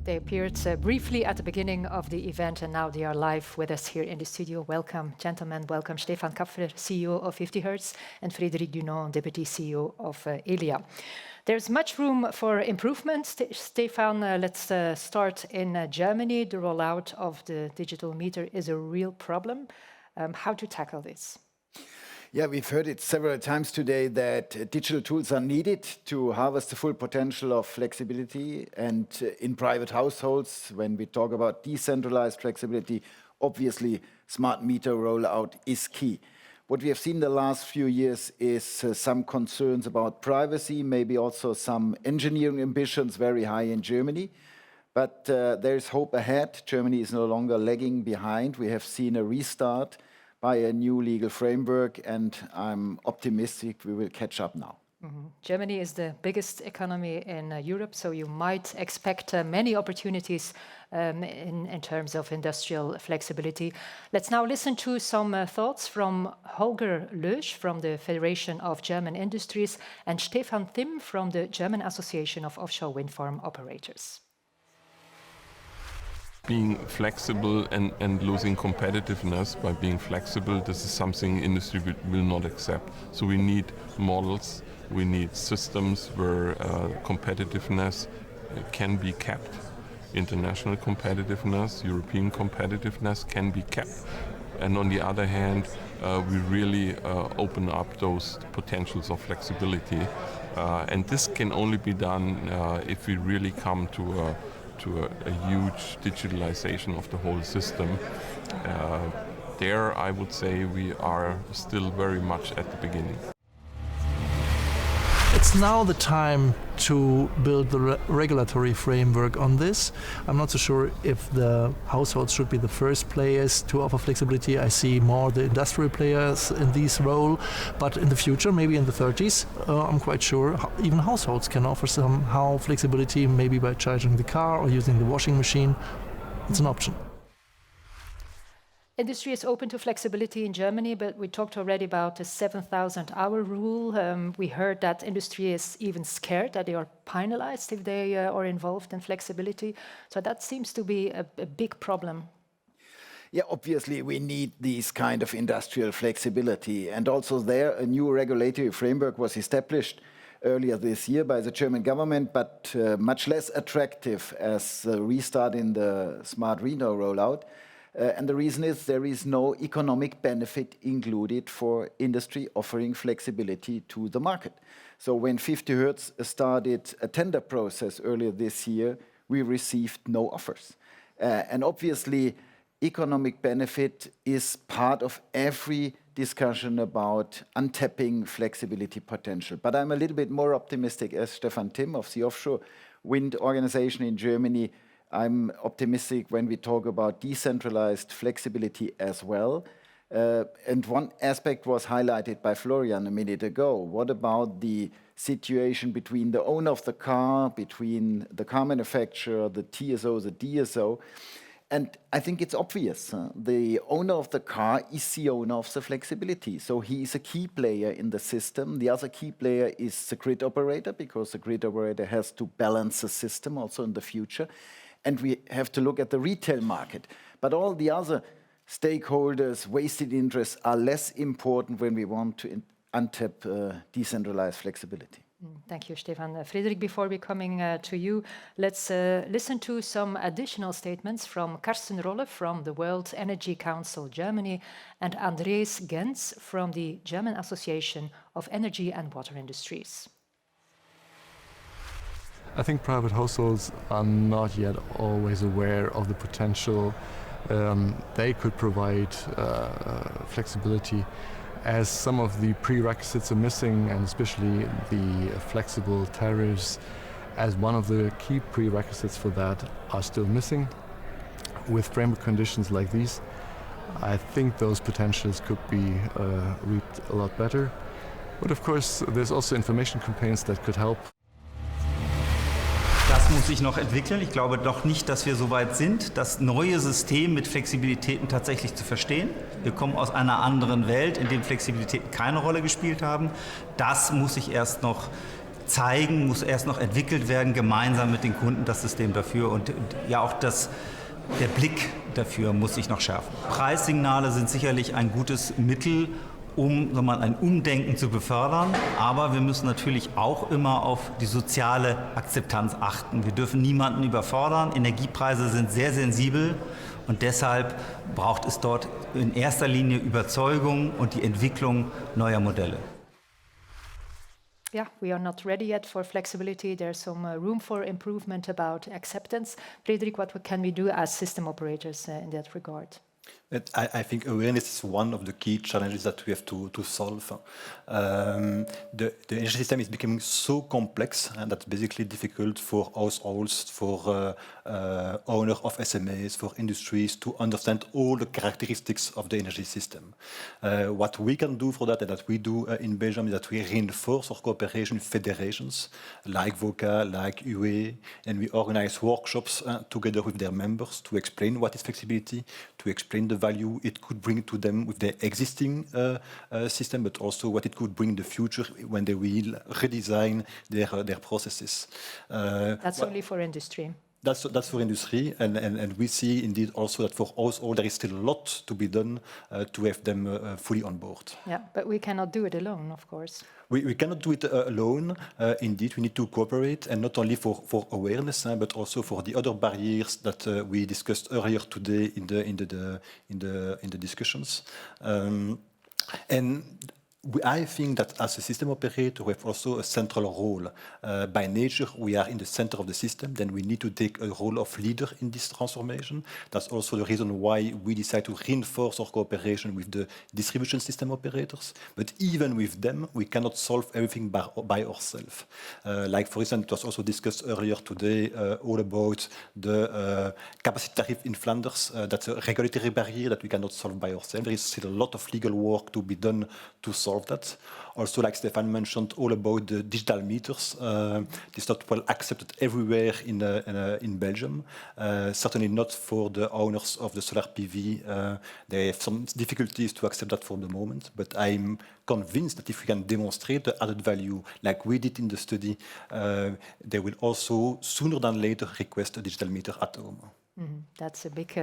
They appeared briefly at the beginning of the event, and now they are live with us here in the studio. Welcome, gentlemen. Welcome, Stefan Kapfer, CEO of 50 Hertz, and Frédéric Dunon, Deputy CEO of Elia. There's much room for improvement. Stefan, let's start in Germany. The rollout of the digital meter is a real problem. How to tackle this? Yeah, we've heard it several times today that digital tools are needed to harvest the full potential of flexibility. And in private households, when we talk about decentralized flexibility, obviously smart meter rollout is key. What we have seen the last few years is some concerns about privacy, maybe also some engineering ambitions very high in Germany. But there is hope ahead. Germany is no longer lagging behind. We have seen a restart by a new legal framework, and I'm optimistic we will catch up now. Germany is the biggest economy in Europe, so you might expect many opportunities in terms of industrial flexibility. Let's now listen to some thoughts from Holger Lösch from the Federation of German Industries and Stefan Timm from the German Association of Offshore Wind Farm Operators. Being flexible and losing competitiveness by being flexible, this is something industry will not accept. So we need models, we need systems where competitiveness can be kept. International competitiveness, European competitiveness can be kept. And on the other hand, we really open up those potentials of flexibility. And this can only be done if we really come to a huge digitalization of the whole system. There, I would say we are still very much at the beginning. It's now the time to build the regulatory framework on this. I'm not so sure if the households should be the first players to offer flexibility. I see more the industrial players in this role, but in the future, maybe in the 30s, I'm quite sure even households can offer somehow flexibility, maybe by charging the car or using the washing machine. It's an option. Industry is open to flexibility in Germany, but we talked already about the 7,000-hour rule. We heard that industry is even scared that they are penalized if they are involved in flexibility. So that seems to be a big problem. Yeah, obviously we need these kind of industrial flexibility. And also there, a new regulatory framework was established earlier this year by the German government, but much less attractive as the restart in the smart Reno rollout. And the reason is there is no economic benefit included for industry offering flexibility to the market. So when 50 Hertz started a tender process earlier this year, we received no offers. And obviously, economic benefit is part of every discussion about untapping flexibility potential. But I'm a little bit more optimistic as Stefan Timm of the Offshore Wind Organization in Germany. I'm optimistic when we talk about decentralized flexibility as well. And one aspect was highlighted by Florian a minute ago. What about the situation between the owner of the car, between the car manufacturer, the TSO, the DSO? And I think it's obvious. The owner of the car is the owner of the flexibility. So he is a key player in the system. The other key player is the grid operator, because the grid operator has to balance the system also in the future. And we have to look at the retail market. But all the other stakeholders, vested interests, are less important when we want to untap decentralized flexibility. Thank you, Stefan. Frederik, before we coming to you, let's listen to some additional statements from Carsten Rolle from the World Energy Council Germany and Andreas Gens from the German Association of Energy and Water Industries. I think private households are not yet always aware of the potential they could provide flexibility, as some of the prerequisites are missing, and especially the flexible tariffs as one of the key prerequisites for that are still missing. With framework conditions like these, I think those potentials could be reaped a lot better. But of course, there's also information campaigns that could help. Das muss sich noch entwickeln. Ich glaube doch nicht, dass wir so weit sind, das neue System mit Flexibilitäten tatsächlich zu verstehen. Wir kommen aus einer anderen Welt, in der Flexibilitäten keine Rolle gespielt haben. Das muss sich erst noch zeigen, muss erst noch entwickelt werden, gemeinsam mit den Kunden, das System dafür. Und ja, auch der Blick dafür muss sich noch schärfen. Preissignale sind sicherlich ein gutes Mittel, um ein Umdenken zu befördern. Aber wir müssen natürlich auch immer auf die soziale Akzeptanz achten. Wir dürfen niemanden überfordern. Energiepreise sind sehr sensibel und deshalb braucht es dort in erster Linie Überzeugung und die Entwicklung neuer Modelle. Yeah, we are not ready yet for flexibility. There's some room for improvement about acceptance. Frederik, what can we do as system operators in that regard? I think awareness is one of the key challenges that we have to solve. The energy system is becoming so complex, and that's basically difficult for households, for owners of SMEs, for industries to understand all the characteristics of the energy system. What we can do for that, and that we do in Belgium, is that we reinforce our cooperation with federations like VOCA, like UE, and we organize workshops together with their members to explain what is flexibility, to explain the value it could bring to them with their existing system, but also what it could bring in the future when they will redesign their processes. That's only for industry. That's for industry, and we see indeed also that for household there is still a lot to be done to have them fully on board. Yeah, but we cannot do it alone, of course. We cannot do it alone. Indeed, we need to cooperate, and not only for awareness, but also for the other barriers that we discussed earlier today in the discussions. And I think that as a system operator, we have also a central role. By nature, we are in the center of the system, then we need to take a role of leader in this transformation. That's also the reason why we decide to reinforce our cooperation with the distribution system operators. But even with them, we cannot solve everything by ourselves. Like, for instance, it was also discussed earlier today all about the capacity tariff in Flanders. That's a regulatory barrier that we cannot solve by ourselves. There is still a lot of legal work to be done to solve that. Also, like Stefan mentioned, all about the digital meters. It's not well accepted everywhere in Belgium. Certainly not for the owners of the solar PV. They have some difficulties to accept that for the moment, but I'm convinced that if we can demonstrate the added value, like we did in the study, they will also, sooner than later, request a digital meter at home. That's a big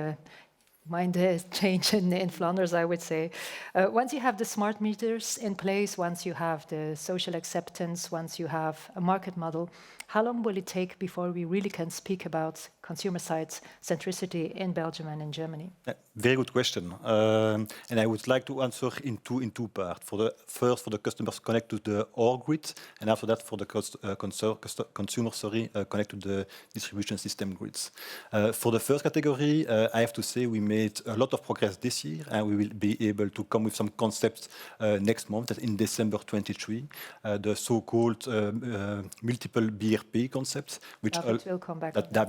mind change in Flanders, I would say. Once you have the smart meters in place, once you have the social acceptance, once you have a market model, how long will it take before we really can speak about consumer-side centricity in Belgium and in Germany? Very good question. And I would like to answer in two parts. First, for the customers connect to the OR grid, and after that, for the consumers connect to the distribution system grids. For the first category, I have to say we made a lot of progress this year, and we will be able to come with some concepts next month, in December 23, the so-called multiple BRP concept, which David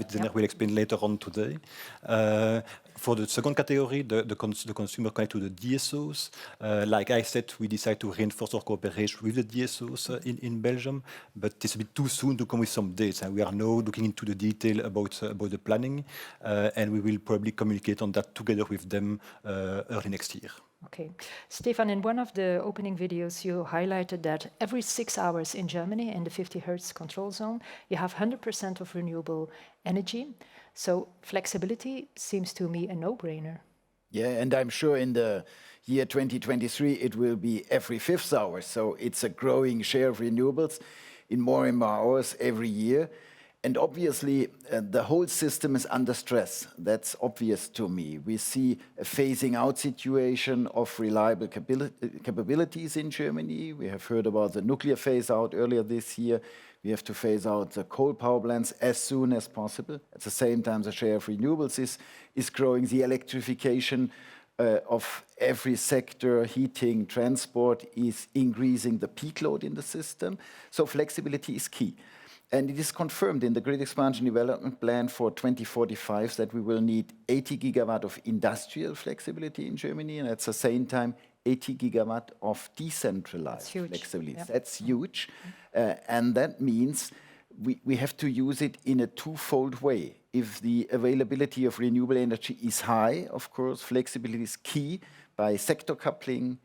Zenner will explain later on today. For the second category, the consumer connect to the DSOs. Like I said, we decided to reinforce our cooperation with the DSOs in Belgium, but it's a bit too soon to come with some dates. And we are now looking into the detail about the planning, and we will probably communicate on that together with them early next year. Okay. Stefan, in one of the opening videos, you highlighted that every 6 hours in Germany, in the 50 Hertz control zone, you have 100% of renewable energy. So flexibility seems to me a no-brainer. Yeah, and I'm sure in the year 2023, it will be every 5th hour. So it's a growing share of renewables in more and more hours every year. And obviously, the whole system is under stress. That's obvious to me. We see a phasing out situation of reliable capabilities in Germany. We have heard about the nuclear phase out earlier this year. We have to phase out the coal power plants as soon as possible. At the same time, the share of renewables is growing. The electrification of every sector, heating, transport, is increasing the peak load in the system. So flexibility is key. And it is confirmed in the Grid Expansion Development Plan for 2045 that we will need 80 gigawatt of industrial flexibility in Germany, and at the same time, 80 gigawatt of decentralized flexibility. Yep. That's huge. And that means we have to use it in a twofold way. If the availability of renewable energy is high, of course, flexibility is key by sector coupling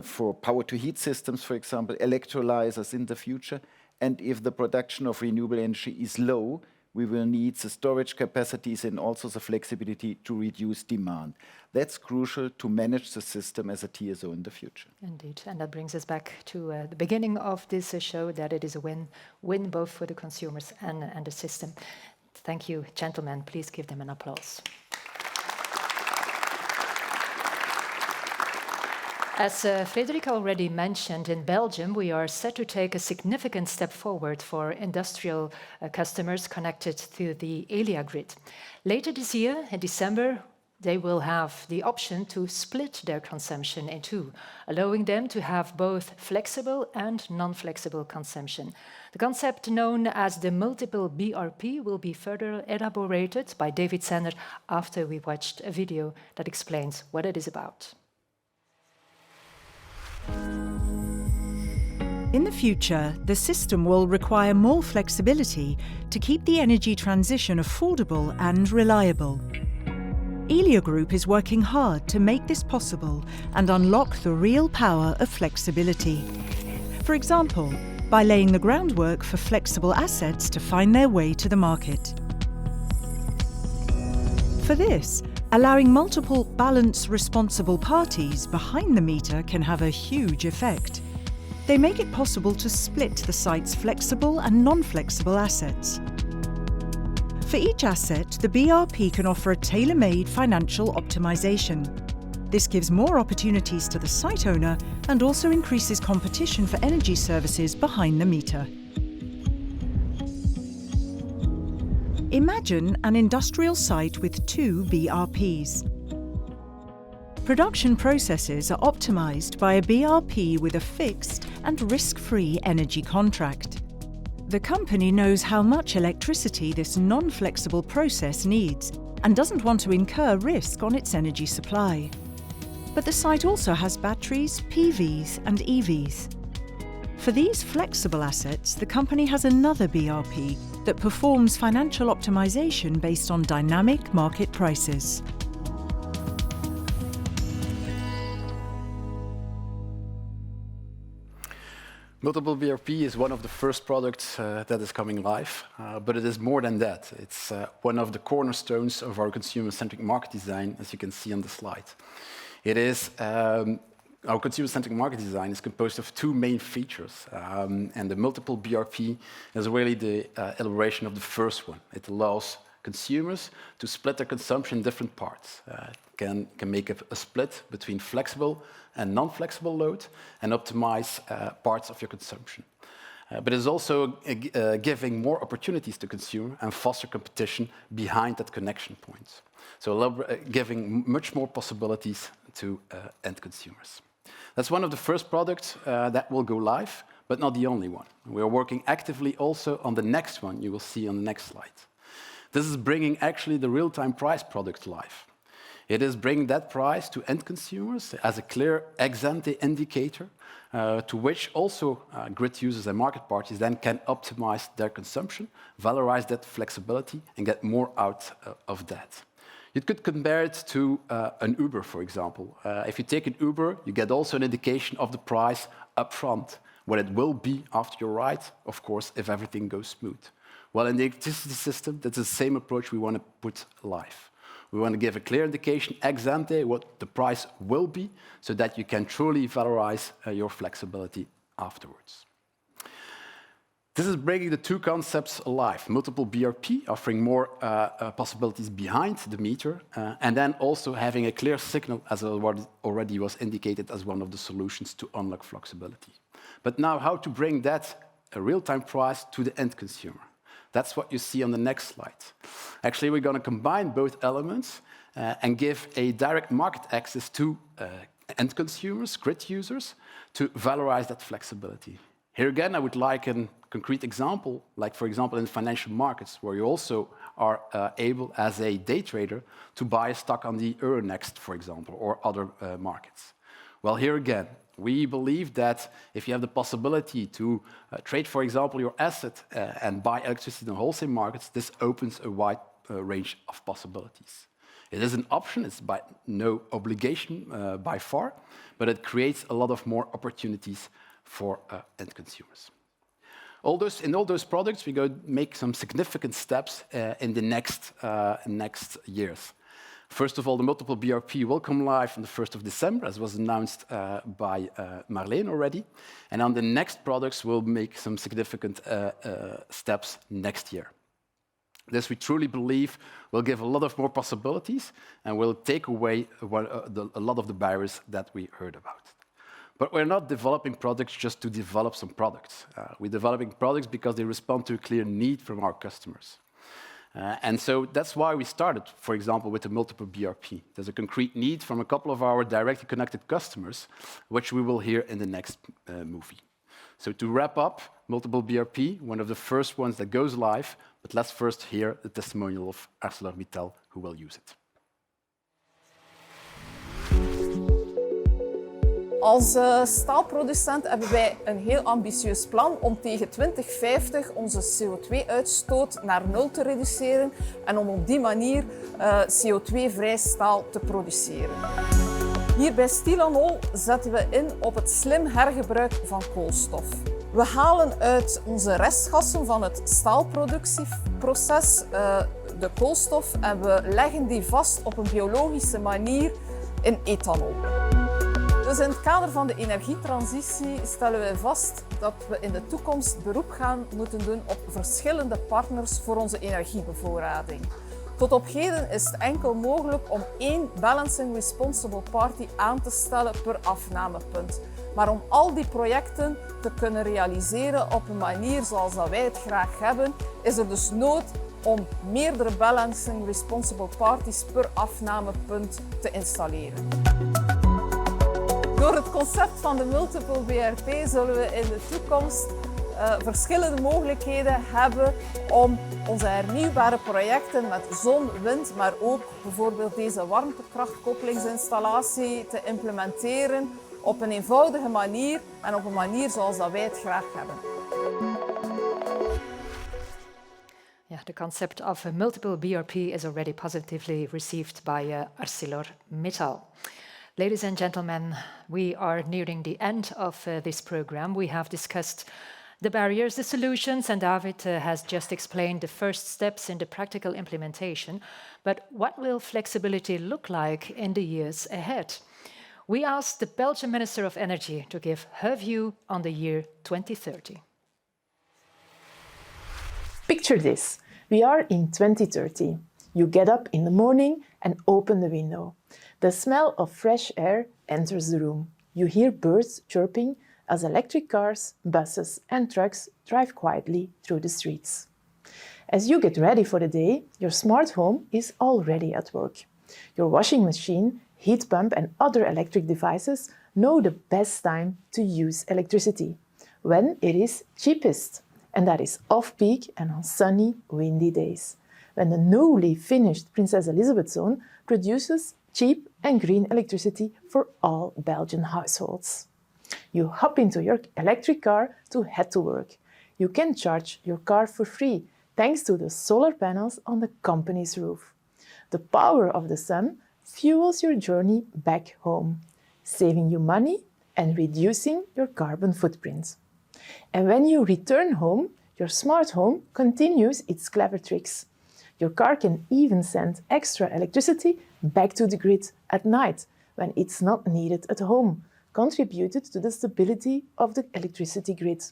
for power-to-heat systems, for example, electrolyzers in the future. And if the production of renewable energy is low, we will need the storage capacities and also the flexibility to reduce demand. That's crucial to manage the system as a TSO in the future. Indeed, and that brings us back to the beginning of this show, that it is a win-win both for the consumers and the system. Thank you, gentlemen. Please give them an applause. As Frederik already mentioned, in Belgium, we are set to take a significant step forward for industrial customers connected to the Elia Grid. Later this year, in December, they will have the option to split their consumption in two, allowing them to have both flexible and non-flexible consumption. The concept known as the multiple BRP will be further elaborated by David Sander after we watched a video that explains what it is about. In the future, the system will require more flexibility to keep the energy transition affordable and reliable. Elia Group is working hard to make this possible and unlock the real power of flexibility. For example, by laying the groundwork for flexible assets to find their way to the market. For this, allowing multiple balance responsible parties behind the meter can have a huge effect. They make it possible to split the site's flexible and non-flexible assets. For each asset, the BRP can offer a tailor-made financial optimization. This gives more opportunities to the site owner and also increases competition for energy services behind the meter. Imagine an industrial site with 2 BRPs. Production processes are optimized by a BRP with a fixed and risk-free energy contract. The company knows how much electricity this non-flexible process needs and doesn't want to incur risk on its energy supply. But the site also has batteries, PVs and EVs. For these flexible assets, the company has another BRP that performs financial optimization based on dynamic market prices. Multiple BRP is one of the first products that is coming live, but it is more than that. It's one of the cornerstones of our consumer-centric market design, as you can see on the slide. It is our consumer-centric market design is composed of 2 main features, and the multiple BRP is really the elaboration of the first one. It allows consumers to split their consumption in different parts. Can make a split between flexible and non-flexible load and optimize parts of your consumption. But it's also giving more opportunities to consumer and foster competition behind that connection point. So giving much more possibilities to end consumers. That's one of the first products that will go live, but not the only one. We are working actively also on the next one you will see on the next slide. This is bringing actually the real-time price product live. It is bringing that price to end consumers as a clear ex-ante indicator to which also grid users and market parties then can optimize their consumption, valorize that flexibility, and get more out of that. You could compare it to an Uber, for example. If you take an Uber, you get also an indication of the price upfront, what it will be after your ride, of course, if everything goes smooth. Well, in the electricity system, that's the same approach we want to put live. We want to give a clear indication ex ante what the price will be so that you can truly valorize your flexibility afterwards. This is bringing the 2 concepts alive. Multiple BRP, offering more possibilities behind the meter, and then also having a clear signal, as already was indicated, as one of the solutions to unlock flexibility. But now how to bring that real-time price to the end consumer? That's what you see on the next slide. Actually, we're going to combine both elements and give a direct market access to end consumers, grid users, to valorize that flexibility. Here again, I would like a concrete example, like for example in financial markets, where you also are able as a day trader to buy a stock on the Euronext, for example, or other markets. Well, here again, we believe that if you have the possibility to trade, for example, your asset and buy electricity in the wholesale markets, this opens a wide range of possibilities. It is an option, it's by no obligation by far, but it creates a lot of more opportunities for end consumers. In all those products, we go make some significant steps in the next years. First of all, the multiple BRP will come live on the 1st of December, as was announced by Marleen already. And on the next products, we'll make some significant steps next year. This, we truly believe, will give a lot of more possibilities and will take away a lot of the barriers that we heard about. But we're not developing products just to develop some products. We're developing products because they respond to a clear need from our customers. And so that's why we started, for example, with the multiple BRP. There's a concrete need from a couple of our directly connected customers, which we will hear in the next movie. So to wrap up, multiple BRP, one of the first ones that goes live, but let's first hear the testimonial of ArcelorMittal, who will use it. Als staalproducent hebben wij een heel ambitieus plan om tegen 2050 onze CO2-uitstoot naar nul te reduceren en om op die manier CO2-vrij staal te produceren. Hier bij Stilanol zetten we in op het slim hergebruik van koolstof. We halen uit onze restgassen van het staalproductieproces de koolstof en we leggen die vast op een biologische manier in ethanol. Dus in het kader van de energietransitie stellen wij vast dat we in de toekomst beroep gaan moeten doen op verschillende partners voor onze energiebevoorrading. Tot op heden is het enkel mogelijk om 1 balancing responsible party aan te stellen per afnamepunt. Maar om al die projecten te kunnen realiseren op een manier zoals dat wij het graag hebben, is er dus nood om meerdere balancing responsible parties per afnamepunt te installeren. Door het concept van de multiple BRP zullen we in de toekomst verschillende mogelijkheden hebben om onze hernieuwbare projecten met zon, wind, maar ook bijvoorbeeld deze warmtekrachtkoppelingsinstallatie te implementeren op een eenvoudige manier en op een manier zoals dat wij het graag hebben. Yeah, the concept of a multiple BRP is already positively received by ArcelorMittal. Ladies and gentlemen, we are nearing the end of this program. We have discussed the barriers, the solutions, and David has just explained the first steps in the practical implementation. But what will flexibility look like in the years ahead? We asked the Belgian Minister of Energy to give her view on the year 2030. Picture this. We are in 2030. You get up in the morning and open the window. The smell of fresh air enters the room. You hear birds chirping as electric cars, buses and trucks drive quietly through the streets. As you get ready for the day, your smart home is already at work. Your washing machine, heat pump and other electric devices know the best time to use electricity, when it is cheapest, and that is off-peak and on sunny, windy days, when the newly finished Princess Elisabeth Zone produces cheap and green electricity for all Belgian households. You hop into your electric car to head to work. You can charge your car for free thanks to the solar panels on the company's roof. The power of the sun fuels your journey back home, saving you money and reducing your carbon footprint. And when you return home, your smart home continues its clever tricks. Your car can even send extra electricity back to the grid at night when it's not needed at home, contributed to the stability of the electricity grid.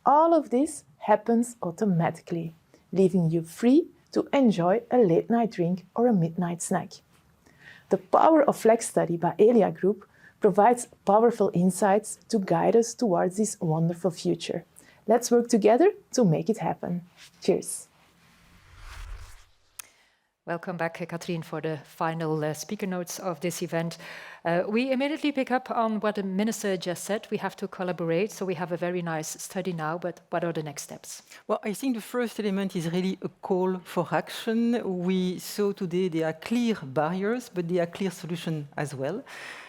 All of this happens automatically, leaving you free to enjoy a late night drink or a midnight snack. The Power of Flex study by Elia Group provides powerful insights to guide us towards this wonderful future. Let's work together to make it happen. Cheers. Welcome back, Katrien, for the final speaker notes of this event. We immediately pick up on what the minister just said. We have to collaborate, so we have a very nice study now, but what are the next steps? Well, I think the first element is really a call for action. We saw today there are clear barriers, but there are clear solutions as well.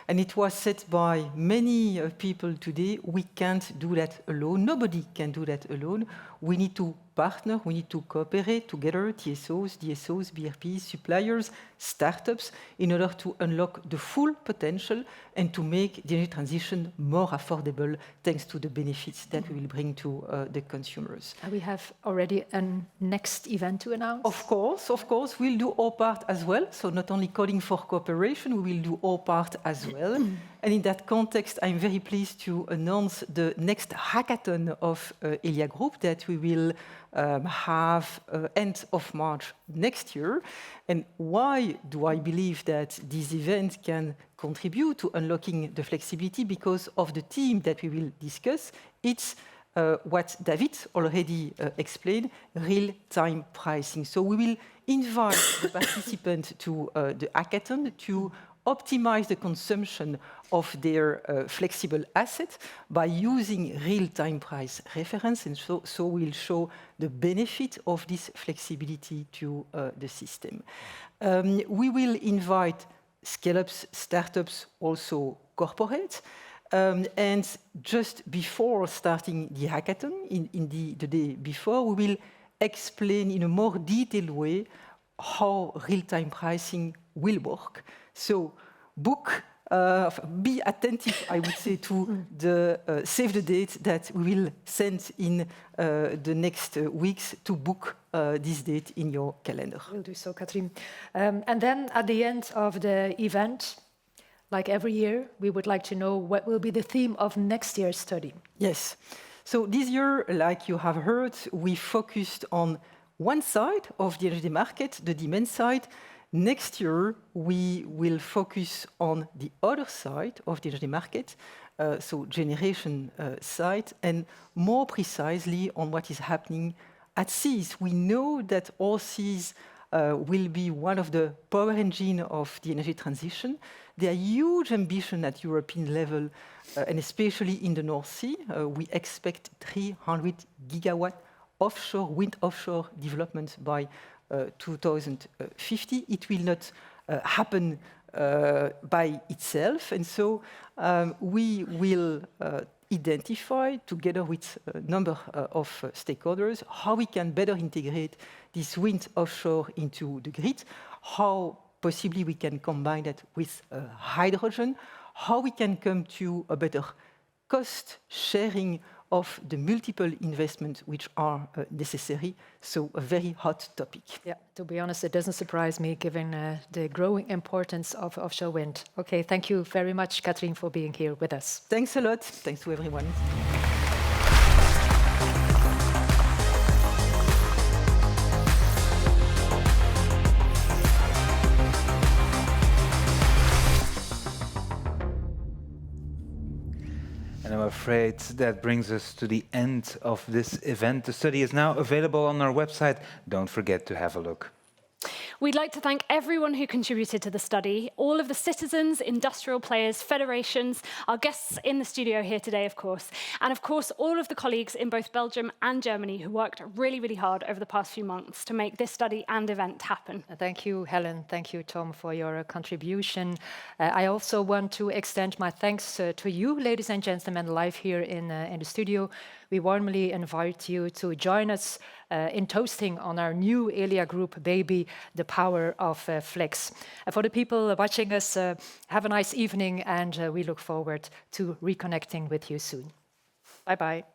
And it was said by many people today, we can't do that alone. Nobody can do that alone. We need to partner, we need to cooperate together, TSOs, DSOs, BRPs, suppliers, startups, in order to unlock the full potential and to make the energy transition more affordable thanks to the benefits that we will bring to the consumers. And we have already a next event to announce? Of course, we'll do our part as well. So not only calling for cooperation, we will do our part as well. And in that context, I'm very pleased to announce the next hackathon of Elia Group that we will have end of March next year. And why do I believe that this event can contribute to unlocking the flexibility? Because of the theme that we will discuss. It's what David already explained, real-time pricing. So we will invite the participants to the hackathon to optimize the consumption of their flexible asset by using real-time price reference, and so we'll show the benefit of this flexibility to the system. We will invite scale-ups, startups, also corporates, and just before starting the hackathon, in the day before, we will explain in a more detailed way how real-time pricing will work. So be attentive, I would say, to the save the date that we will send in the next weeks to book this date in your calendar. We'll do so, Katrien. And then at the end of the event, like every year, we would like to know what will be the theme of next year's study. Yes. So this year, like you have heard, we focused on one side of the energy market, the demand side. Next year, we will focus on the other side of the energy market, so generation side, and more precisely on what is happening at seas. We know that all seas will be one of the power engine of the energy transition. There are huge ambition at European level, and especially in the North Sea. We expect 300 gigawatt offshore, wind offshore development by 2050. It will not happen by itself, and so we will identify, together with a number of stakeholders, how we can better integrate this wind offshore into the grid, how possibly we can combine that with hydrogen, how we can come to a better cost sharing of the multiple investments which are necessary. So a very hot topic. Yeah, to be honest, it doesn't surprise me given the growing importance of offshore wind. Okay, thank you very much, Katrien, for being here with us. Thanks a lot. Thanks to everyone. And I'm afraid that brings us to the end of this event. The study is now available on our website. Don't forget to have a look. We'd like to thank everyone who contributed to the study, all of the citizens, industrial players, federations, our guests in the studio here today, of course, and of course, all of the colleagues in both Belgium and Germany who worked really, really hard over the past few months to make this study and event happen. Thank you, Helen. Thank you, Tom, for your contribution. I also want to extend my thanks to you, ladies and gentlemen, live here in the studio. We warmly invite you to join us in toasting on our new Elia Group baby, the power of Flex. For the people watching us, have a nice evening, and we look forward to reconnecting with you soon. Bye-bye.